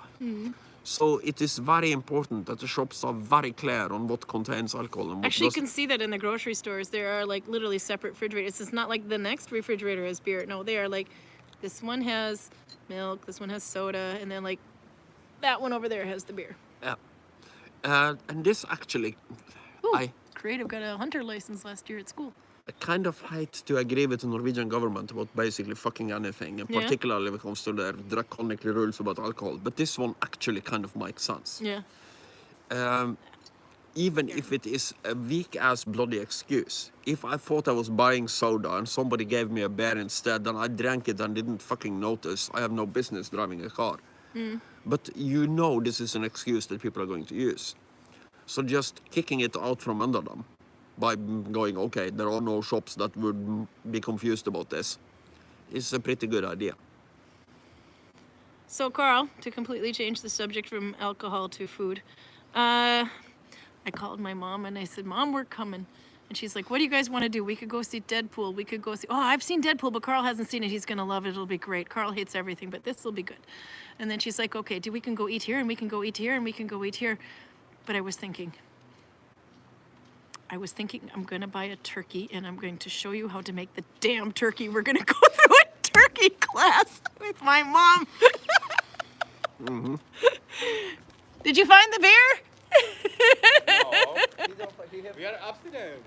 So it is very important that the shops are very clear on what contains alcohol and what Actually, you doesn't. can see that in the grocery stores. There are like literally separate refrigerators. It's not like the next refrigerator has beer. No, they are like, this one has milk, this one has soda, and then like that one over there has the beer. Yeah. And this actually, Ooh, I Creative got a hunter license last year at school. kind of hate to agree with the Norwegian government about basically fucking anything, and Yeah. particularly when it comes to their draconic rules about alcohol. But this one actually kind of makes sense. Yeah. Even if it is a weak-ass bloody excuse. If I thought I was buying soda and somebody gave me a beer instead, then I drank it and didn't fucking notice, I have no business driving a car. But you know this is an excuse that people are going to use. So just kicking it out from under them by going, okay, there are no shops that would be confused about this, is a pretty good idea. So, Carl, to completely change the subject from alcohol to food, I called my mom and I said, Mom, we're coming. And she's like, what do you guys want to do? We could go see Deadpool. We could go see... Oh, I've seen Deadpool, but Carl hasn't seen it. He's going to love it. It'll be great. Carl hates everything, but this will be good. And then she's like, okay, we can go eat here and we can go eat here and we can go eat here. But I was thinking, I'm going to buy a turkey and I'm going to show you how to make the damn turkey. We're going to go through a turkey class with my mom. Did you find the beer? We are abstinent.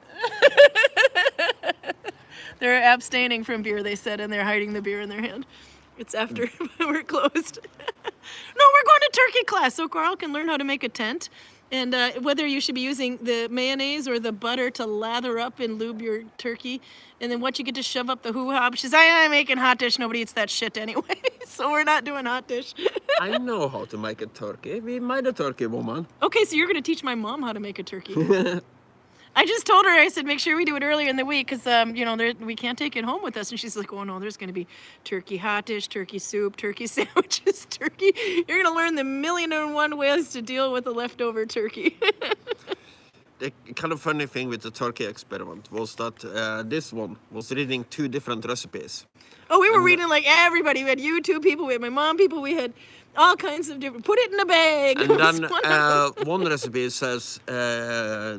They're abstaining from beer, they said, and they're hiding the beer in their hand. It's after we're closed. No, we're going to turkey class so Carl can learn how to make a tent. And whether you should be using the mayonnaise or the butter to lather up and lube your turkey. And then what you get to shove up the hoo-ha. She's like, I'm making hot dish. Nobody eats that shit anyway. So we're not doing hot dish. I know how to make a turkey. We made a turkey, woman. Okay, so you're going to teach my mom how to make a turkey. I just told her, I said, make sure we do it earlier in the week because, we can't take it home with us. And she's like, oh, no, there's going to be turkey hot dish, turkey soup, turkey sandwiches, turkey. You're going to learn the 1,000,001 ways to deal with a leftover turkey. The kind of funny thing with the turkey experiment was that this one was reading 2 different recipes. Oh, we were reading like everybody. We had YouTube people, we had my mom people, we had all kinds of different, put it in a bag. And then one recipe says,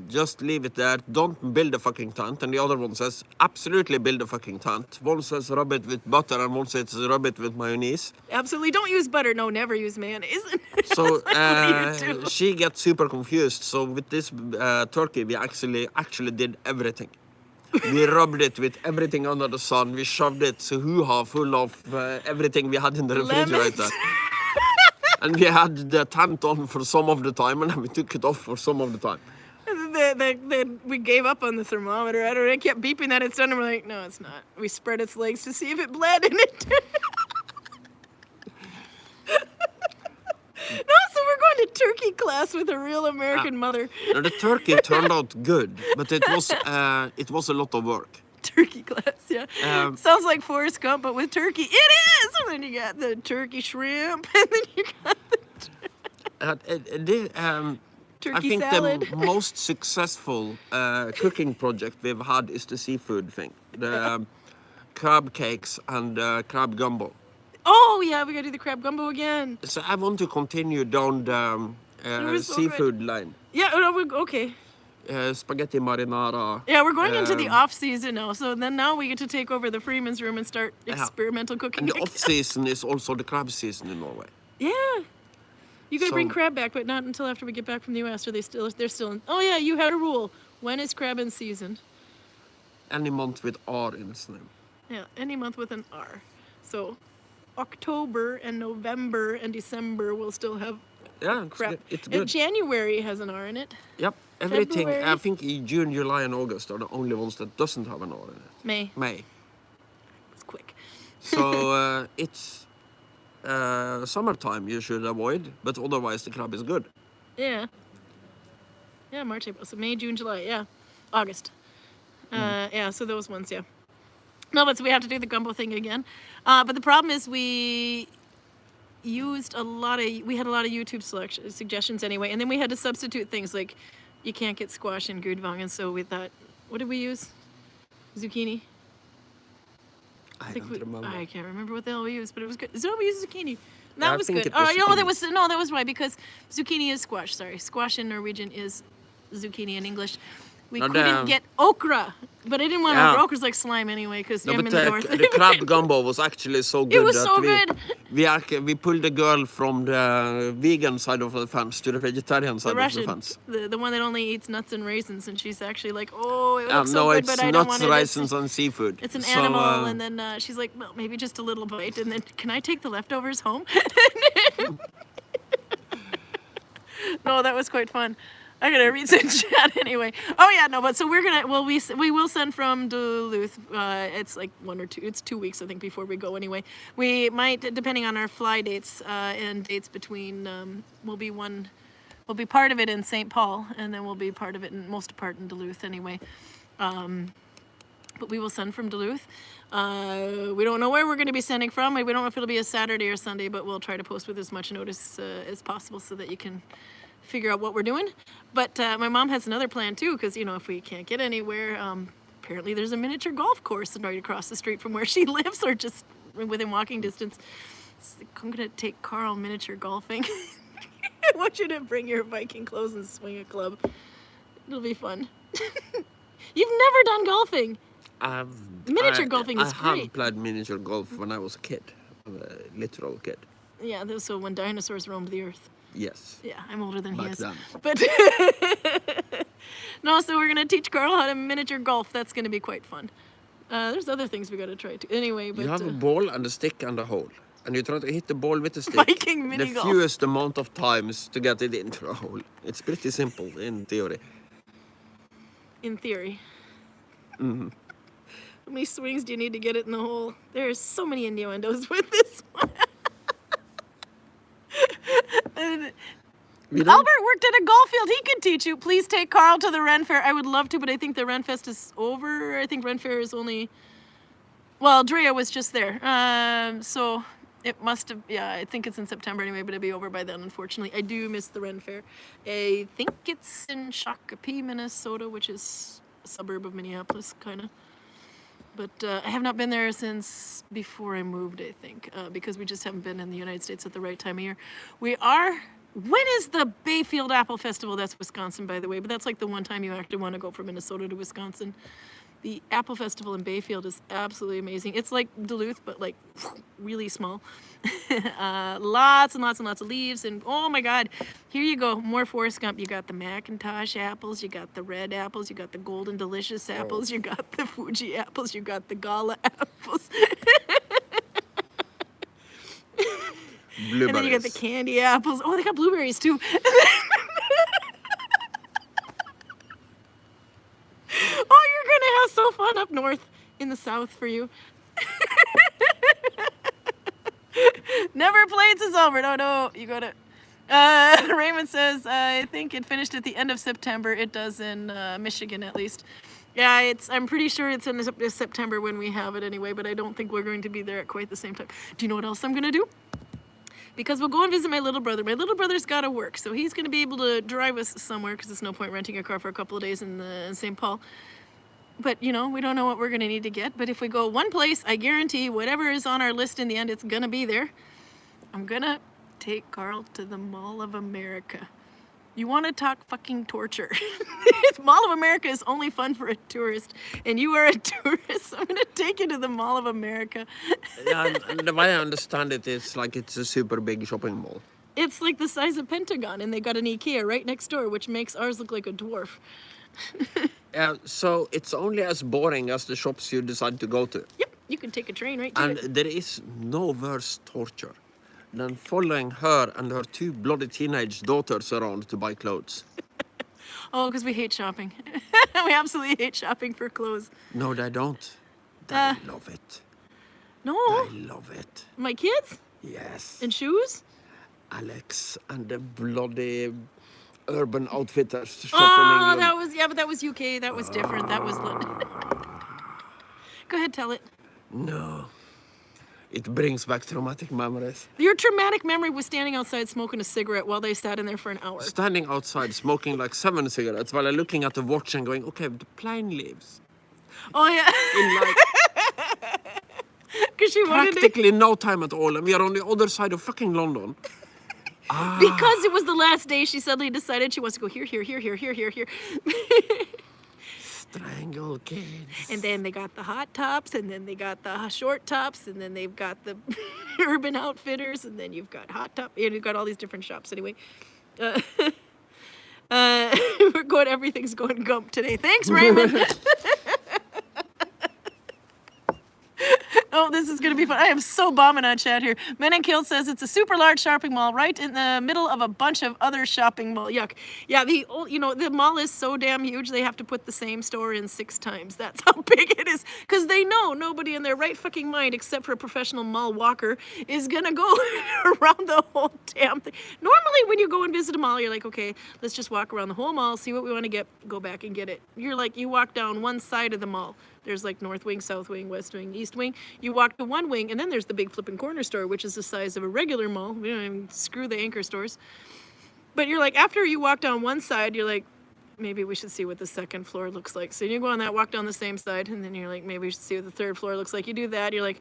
just leave it there, don't build a fucking tent. And the other one says, absolutely build a fucking tent. One says rub it with butter and one says rub it with mayonnaise. Absolutely, don't use butter. No, never use mayonnaise. So That's what you do. she gets super confused. So with this turkey, we actually did everything. We rubbed it with everything under the sun. We shoved it so hoo-ha full of everything we had in the refrigerator. Lemons. And we had the tent on for some of the time, and then we took it off for some of the time. We gave up on the thermometer. I don't know. It kept beeping that it's done, and we're like, no, it's not. We spread its legs to see if it bled, and it did. No, so we're going to turkey class with a real American mother. Now, the turkey turned out good, but it was a lot of work. Turkey class, yeah. Sounds like Forrest Gump, but with turkey. It is! And then you got the turkey shrimp, and then you got the turkey I think salad. the most successful cooking project we've had is the seafood thing. The crab cakes and crab gumbo. Oh, yeah, we got to do the crab gumbo again. So I want to continue down the was so seafood line. Yeah, no, okay. Spaghetti marinara. Yeah, we're going into the off season now, so then now we get to take over the Freeman's room and start experimental cooking. And the off season is also the crab season in Norway. Yeah. You gotta bring So- crab back, but not until after we get back from the US. Or they're still in. Oh yeah, you had a rule. When is crab in season? Any month with R in its name. Yeah, any month with an R. So October and November and December will still have Yeah, crab. it's And good. January has an R in it. Yep, everything. February. I think June, July, and August are the only ones that doesn't have an R in it. May. May. It's quick. So it's summertime you should avoid, but otherwise the crab is good. Yeah. Yeah, March, April. So May, June, July. Yeah. August. Yeah, so those ones, yeah. No, but so we have to do the gumbo thing again. But the problem is we had a lot of YouTube suggestions anyway, and then we had to substitute things like you can't get squash in Gudvangen, so we thought, what did we use? Zucchini? I don't remember. I can't remember what the hell we used, but it was good. So we used zucchini. That I was think good. it was zucchini. That was right, because zucchini is squash, sorry. Squash in Norwegian is zucchini in English. We Now couldn't the- get okra, but I didn't want Yeah. okra. Okra's like slime anyway, because No, I'm but in the north. the crab gumbo was actually so good. was that so we, good. We pulled the girl from the vegan side of the fence to the vegetarian side The of the Russian, fence. the one that only eats nuts and raisins, and she's actually like, oh, it No, looks so good, it's but I don't nuts, want it. raisins, and seafood. It's an So, animal, and then she's like, well, maybe just a little bite, and then can I take the leftovers home? No, that was quite fun. I gotta read some chat anyway. Oh yeah, no, but so we will send from Duluth. It's like 1 or 2. It's 2 weeks I think before we go anyway. We might, depending on our fly dates and dates between, we'll be part of it in St. Paul, and then we'll be part of it in most part in Duluth anyway. But we will send from Duluth. We don't know where we're going to be sending from. We don't know if it'll be a Saturday or Sunday, but we'll try to post with as much notice as possible so that you can figure out what we're doing. But my mom has another plan too, because if we can't get anywhere, apparently there's a miniature golf course right across the street from where she lives, or just within walking distance. So I'm going to take Karl miniature golfing. I want you to bring your Viking clothes and swing a club. It'll be fun. You've never done golfing. Miniature golfing is I great. have played miniature golf when I was a kid, a literal kid. Yeah, so when dinosaurs roamed the earth. Yes. Yeah, I'm older than he Back is. then. But no, so we're gonna teach Karl how to miniature golf. That's gonna be quite fun. There's other things we gotta try too. Anyway, but You have a ball and a stick and a hole, and you try to hit the ball with the stick. Viking mini the golf. fewest amount of times to get it into a hole. It's pretty simple in theory. in theory. How many swings do you need to get it in the hole? There's so many innuendos with this one. And We don't. Albert worked at a golf field. He could teach you. Please take Carl to the Ren Fair. I would love to, but I think the Ren Fest is over. I think Ren Fair is only... Well, Drea was just there. So it must have... Yeah, I think it's in September anyway, but it'll be over by then, unfortunately. I do miss the Ren Fair. I think it's in Shakopee, Minnesota, which is a suburb of Minneapolis, kind of. But I have not been there since before I moved, I think, because we just haven't been in the United States at the right time of year. We are... When is the Bayfield Apple Festival? That's Wisconsin, by the way, but that's like the one time you actually want to go from Minnesota to Wisconsin. The Apple Festival in Bayfield is absolutely amazing. It's like Duluth, but like really small. Lots and lots and lots of leaves, and oh my God, here you go, more Forrest Gump. You got the Macintosh apples, you got the red apples, you got the Golden Delicious apples, you got the Fuji apples, you got the Gala apples. Blueberries. And then you got the candy apples. Oh, they got blueberries too. Oh, you're gonna have so fun up north in the south for you. Never played since over. No, you gotta. Raymond says, I think it finished at the end of September. It does in Michigan at least. Yeah, I'm pretty sure it's in September when we have it anyway, but I don't think we're going to be there at quite the same time. Do you know what else I'm gonna do? Because we'll go and visit my little brother. My little brother's got to work, so he's going to be able to drive us somewhere because there's no point renting a car for a couple of days in St. Paul. But, you know, we don't know what we're going to need to get. But if we go one place, I guarantee whatever is on our list in the end, it's going to be there. I'm going to take Carl to the Mall of America. You want to talk fucking torture. Mall of America is only fun for a tourist, and you are a tourist, so I'm going to take you to the Mall of America. Yeah, and the way I understand it is like it's a super big shopping mall. It's like the size of Pentagon, and they got an IKEA right next door, which makes ours look like a dwarf. So it's only as boring as the shops you decide to go to. Yep, you can take a train right to And it. there is no worse torture than following her and her two bloody teenage daughters around to buy clothes. Oh, because we hate shopping. We absolutely hate shopping for clothes. No, they don't. They Uh. love it. No, They love it. my kids Yes. and shoes. Alex and the bloody Urban Outfitters shopping Oh, in that was but that was UK. That was different. That was. Go ahead, tell it. No. It brings back traumatic memories. Your traumatic memory was standing outside smoking a cigarette while they sat in there for an hour. Standing outside smoking like 7 cigarettes while I'm looking at the watch and going, okay, the plane leaves Oh yeah, in like because she wanted to. practically no time at all, and we are on the other side of fucking London. Because it was the last day, she suddenly decided she wants to go here, here, here, here, here, here, here. Strangle kids. And then they got the hot tops, and then they got the short tops, and then they've got the Urban Outfitters, and then you've got hot top, and you've got all these different shops anyway. We're going, everything's going gump today. Thanks, Raymond. Oh, this is going to be fun. I am so bombing on chat here. Men and Kill says it's a super large shopping mall right in the middle of a bunch of other shopping mall. Yuck. Yeah, the mall is so damn huge they have to put the same store in 6 times. That's how big it is. Because they know nobody in their right fucking mind, except for a professional mall walker, is going to go around the whole damn thing. Normally, when you go and visit a mall, you're like, okay, let's just walk around the whole mall, see what we want to get, go back and get it. You're like, you walk down one side of the mall. There's like North Wing, South Wing, West Wing, East Wing. You walk to one wing, and then there's the big flipping corner store, which is the size of a regular mall. We don't even screw the anchor stores. But you're like, after you walk down one side, you're like, maybe we should see what the second floor looks like. So you go on that, walk down the same side, and then you're like, maybe we should see what the third floor looks like. You do that, you're like,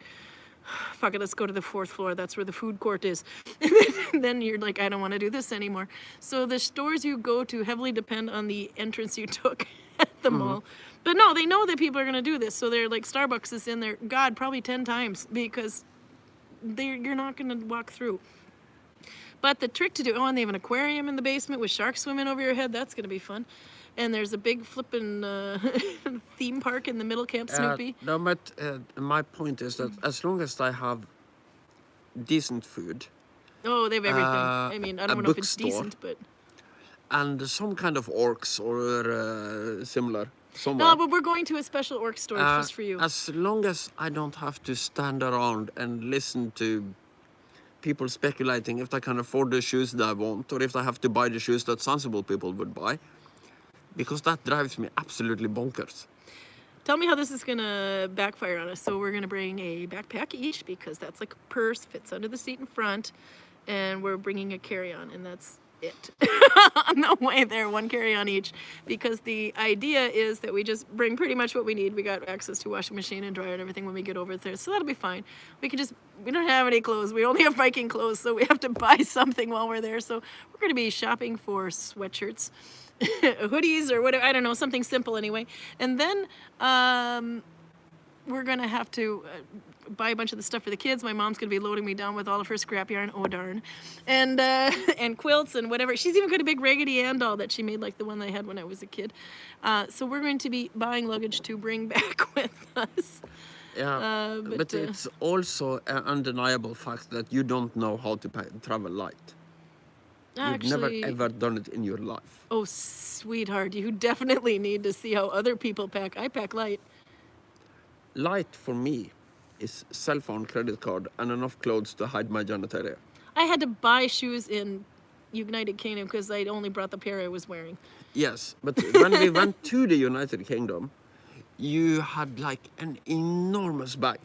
fuck it, let's go to the 4th floor. That's where the food court is. And then you're like, I don't want to do this anymore. So the stores you go to heavily depend on the entrance you took at the mall. But no, they know that people are going to do this. So they're like, Starbucks is in there, God, probably 10 times because you're not going to walk through. But the trick to do, and they have an aquarium in the basement with sharks swimming over your head. That's going to be fun. And there's a big flippin' theme park in the middle, Camp Snoopy. No, but my point is that as long as I have decent food Oh, they have everything. I mean, I don't a know if it's bookstore. decent, but... and some kind of orcs or similar somewhere. No, but we're going to a special orc store just for you. As long as I don't have to stand around and listen to people speculating if they can afford the shoes they want or if they have to buy the shoes that sensible people would buy. Because that drives me absolutely bonkers. Tell me how this is gonna backfire on us. So we're gonna bring a backpack each because that's like a purse, fits under the seat in front, and we're bringing a carry-on, and that's it. On the way there, one carry-on each, because the idea is that we just bring pretty much what we need. We got access to washing machine and dryer and everything when we get over there, so that'll be fine. We don't have any clothes. We only have Viking clothes, so we have to buy something while we're there. So we're gonna be shopping for sweatshirts, hoodies, or whatever, I don't know, something simple anyway. And then we're gonna have to buy a bunch of the stuff for the kids. My mom's gonna be loading me down with all of her scrap yarn, oh darn, and quilts and whatever. She's even got a big Raggedy Ann doll that she made, like the one I had when I was a kid. So we're going to be buying luggage to bring back with us. Yeah, but it's also an undeniable fact that you don't know how to travel light. You've never ever done it in your life. Oh, sweetheart, you definitely need to see how other people pack. I pack light. Light for me is cell phone, credit card, and enough clothes to hide my genitalia. I had to buy shoes in United Kingdom because I only brought the pair I was wearing. Yes, but when we went to the United Kingdom, you had like an enormous bag.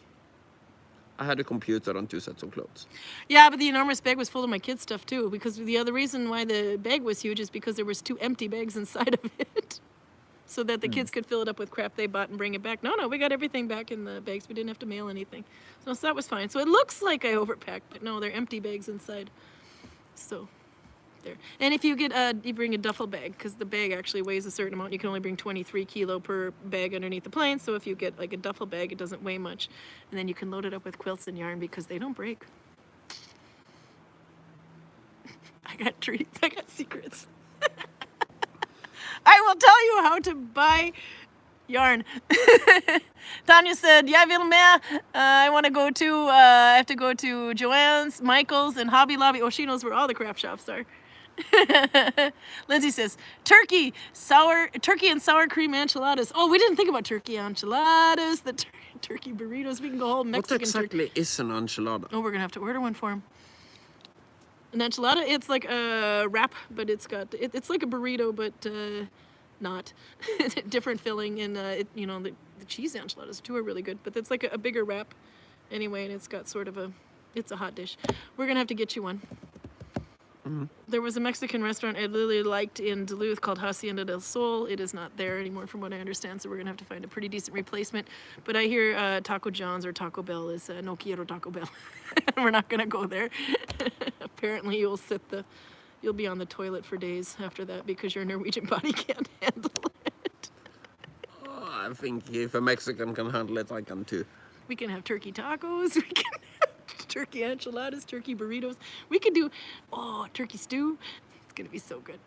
I had a computer and 2 sets of clothes. Yeah, but the enormous bag was full of my kids' stuff too, because the other reason why the bag was huge is because there was 2 empty bags inside of it. So that the kids could fill it up with crap they bought and bring it back. No, we got everything back in the bags. We didn't have to mail anything. So that was fine. So it looks like I overpacked, but no, they're empty bags inside. So there. And if you get you bring a duffel bag, because the bag actually weighs a certain amount. You can only bring 23 kilo per bag underneath the plane. So if you get like a duffel bag, it doesn't weigh much. And then you can load it up with quilts and yarn because they don't break. I got treats. I got secrets. I will tell you how to buy yarn. Tanya said, "Jag vill med. I want to go to, I have to go to Joann's, Michael's, and Hobby Lobby." Oh, she knows where all the craft shops are. Lindsay says, turkey and sour cream enchiladas. Oh, we didn't think about turkey enchiladas, the turkey burritos. We can go whole Mexican. What exactly is an enchilada? Oh, we're going to have to order one for him. An enchilada, it's like a wrap, but it's like a burrito, but not. Different filling, and the cheese enchiladas too are really good, but it's like a bigger wrap anyway, and it's got sort of it's a hot dish. We're gonna have to get you one. Mm-hmm. There was a Mexican restaurant I really liked in Duluth called Hacienda del Sol. It is not there anymore from what I understand, so we're gonna have to find a pretty decent replacement. But I hear Taco John's or Taco Bell is no quiero Taco Bell. We're not gonna go there. Apparently you'll be on the toilet for days after that because your Norwegian body can't handle it. Oh, I think if a Mexican can handle it, I can too. We can have turkey tacos, we can have turkey enchiladas, turkey burritos. We can do, turkey stew. It's gonna be so good.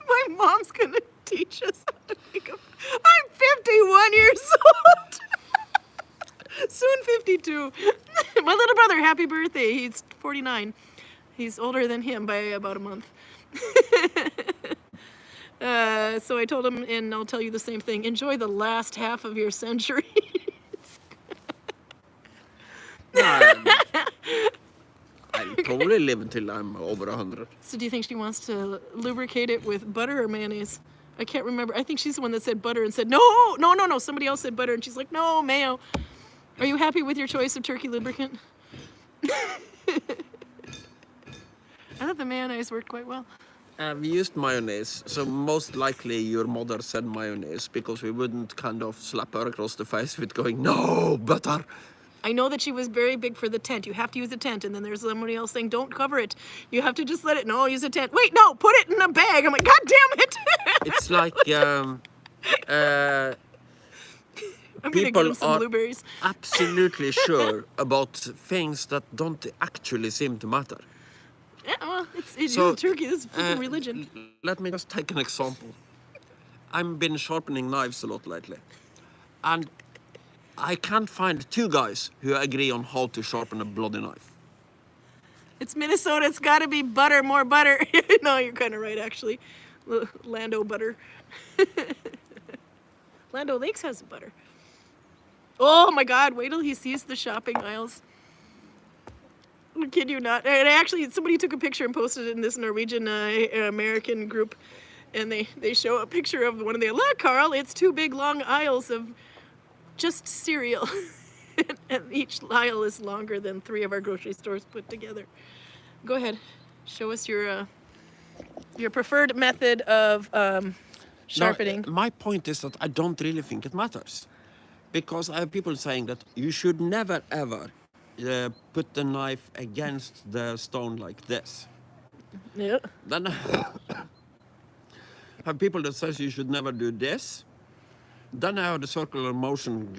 My mom's gonna teach us how to make them. I'm 51 years old. Soon 52. My little brother, happy birthday. He's 49. He's older than him by about a month. So I told him, and I'll tell you the same thing, enjoy the last half of your century. I'll probably live until I'm over 100. So do you think she wants to lubricate it with butter or mayonnaise? I can't remember. I think she's the one that said butter and said, no. Somebody else said butter, and she's like, no, mayo. Are you happy with your choice of turkey lubricant? I thought the mayonnaise worked quite well. We used mayonnaise, so most likely your mother said mayonnaise because we wouldn't kind of slap her across the face with going, no, butter. I know that she was very big for the tent. You have to use a tent, and then there's somebody else saying, don't cover it. You have to just let it, no, use a tent. Wait, no, put it in a bag. I'm like, God damn it. It's like I'm gonna give him some blueberries. Absolutely sure about things that don't actually seem to matter. Yeah, well, it's turkey. This is freaking religion. Let me just take an example. I've been sharpening knives a lot lately, and I can't find 2 guys who agree on how to sharpen a bloody knife. It's Minnesota. It's got to be butter, more butter. No, you're kind of right, actually. Lando butter. Lando Lakes has butter. Oh my God! Wait till he sees the shopping aisles. I kid you not. And actually, somebody took a picture and posted it in this Norwegian American group, and they show a picture of one of the, look, Karl, it's 2 big long aisles of just cereal. And each aisle is longer than 3 of our grocery stores put together. Go ahead. Show us your preferred method of sharpening. No, my point is that I don't really think it matters. Because I have people saying that you should never ever put the knife against the stone like this. Yeah. Then I have people that says you should never do this. Then I have the circular motions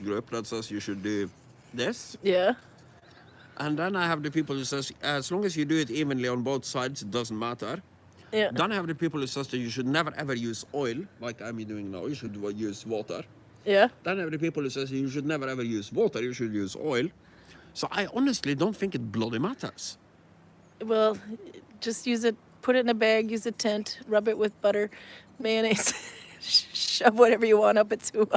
group that says you should do this. Yeah. And then I have the people who says as long as you do it evenly on both sides, it doesn't matter. Yeah. Then I have the people who says that you should never ever use oil, like I'm doing now. You should use water. Yeah. Then I have the people who says you should never ever use water. You should use oil. So I honestly don't think it bloody matters. Well, just use it. Put it in a bag. Use a tent. Rub it with butter, mayonnaise. Shove whatever you want up it too.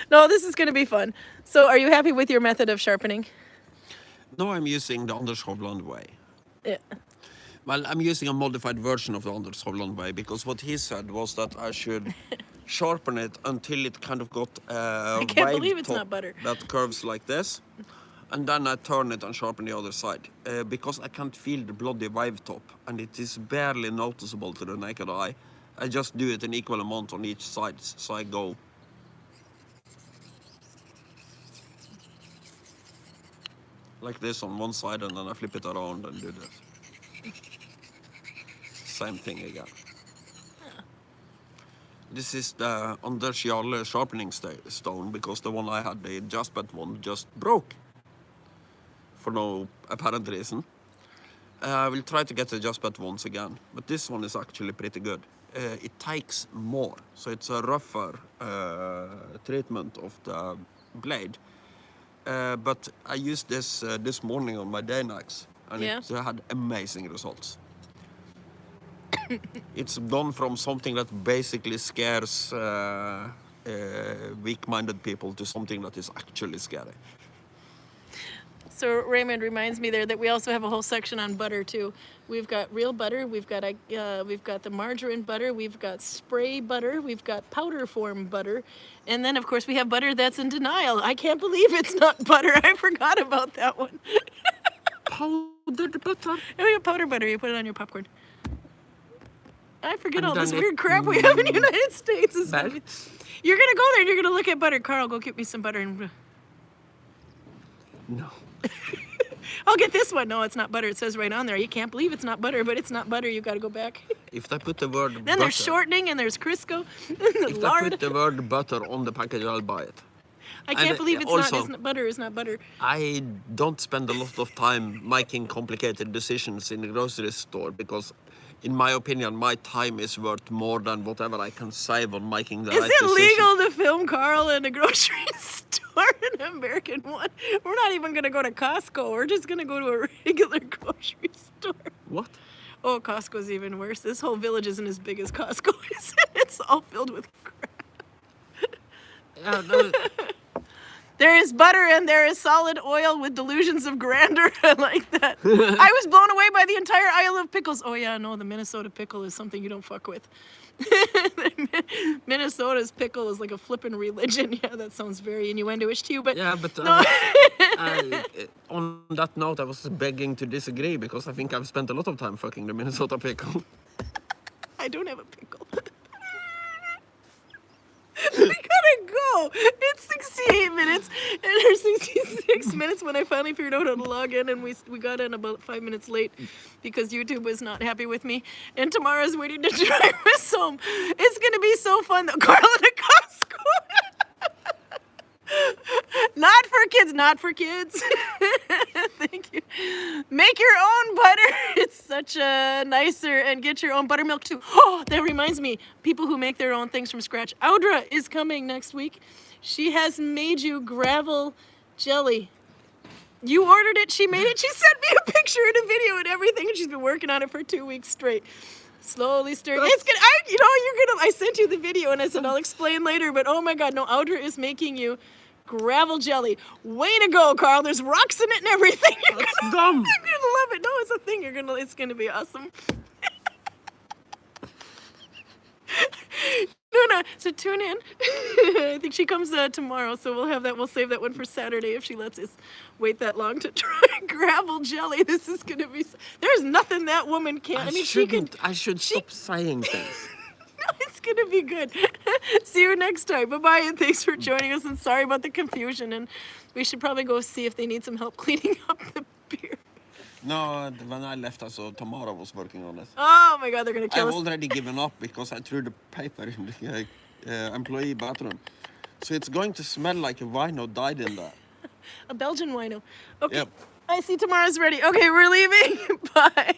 No, this is going to be fun. So, are you happy with your method of sharpening? No, I'm using the Anders Hovland way. Yeah. Well, I'm using a modified version of the Anders Hovland way because what he said was that I should sharpen it until it kind of got I can't believe it's top not butter. that curves like this. And then I turn it and sharpen the other side because I can't feel the bloody wave top and it is barely noticeable to the naked eye. I just do it an equal amount on each side, so I go like this on one side and then I flip it around and do this. Same thing again. This is the Anders Jarle sharpening stone because the one I had, the Jaspet one, just broke for no apparent reason. I will try to get the Jaspet ones again, but this one is actually pretty good. It takes more, so it's a rougher treatment of the blade. But I used this this morning on my Dane axe, and Yeah. it had amazing results. It's gone from something that basically scares weak-minded people to something that is actually scary. So Raymond reminds me there that we also have a whole section on butter too. We've got real butter, we've got the margarine butter, we've got spray butter, we've got powder form butter, and then of course we have butter that's in denial. I can't believe it's not butter. I forgot about that one. Powdered butter. And we got powder butter. You put it on your popcorn. I forget And all this then it weird crap we have in the United States. It's melts. funny. You're gonna go there and you're gonna look at butter. Karl, go get me some butter and. No. I'll get this one. No, it's not butter. It says right on there. You can't believe it's not butter, but it's not butter. You got to go back. If they put the word Then butter, there's shortening and there's Crisco, and the if they lard. put the word butter on the package, I'll buy it. I can't and believe it's also- not butter. It's not butter. I don't spend a lot of time making complicated decisions in the grocery store because, in my opinion, my time is worth more than whatever I can save on making the Is right it decision. legal to film Karl in a grocery store, an American one? We're not even going to go to Costco. We're just going to go to a regular grocery store. What? Oh, Costco's even worse. This whole village isn't as big as Costco is. It's all filled with crap. No, There is butter and there is solid oil with delusions of grandeur. I like that. I was blown away by the entire aisle of pickles. Oh yeah, no, the Minnesota pickle is something you don't fuck with. Minnesota's pickle is like a flippin' religion. Yeah, that sounds very innuendo-ish to you, but yeah, but no. on that note, I was begging to disagree because I think I've spent a lot of time fucking the Minnesota pickle. I don't have a pickle. We gotta go. It's 68 minutes, and there's 66 minutes when I finally figured out how to log in, and we got in about 5 minutes late because YouTube was not happy with me. And Tamara's waiting to drive us home. It's gonna be so fun though. Karl at a Costco. Not for kids, not for kids. Thank you. Make your own butter. It's such a nicer, and get your own buttermilk too. Oh, that reminds me, people who make their own things from scratch. Audra is coming next week. She has made you gravel jelly. You ordered it, she made it, she sent me a picture and a video and everything, and she's been working on it for 2 weeks straight. Slowly stirring. It's gonna, I sent you the video and I said I'll explain later, but oh my god, no, Audra is making you gravel jelly. Way to go, Carl. There's rocks in it and everything. That's dumb. You're gonna love it. No, it's a thing. It's gonna be awesome. No. So tune in. I think she comes tomorrow, so we'll save that one for Saturday if she lets us wait that long to try gravel jelly. This is gonna be. There's nothing that woman can't. I mean, she can. I should stop saying things. No, it's gonna be good. See you next time. Bye-bye, and thanks for joining us. And sorry about the confusion. And we should probably go see if they need some help cleaning up the beer. No, when I left, I saw Tamara was working on it. Oh my God, they're gonna kill I've us. already given up because I threw the paper in the employee bathroom. So it's going to smell like a wino died in there. A Belgian wino. Okay. Yep. I see Tamara's ready. Okay, we're leaving. Bye.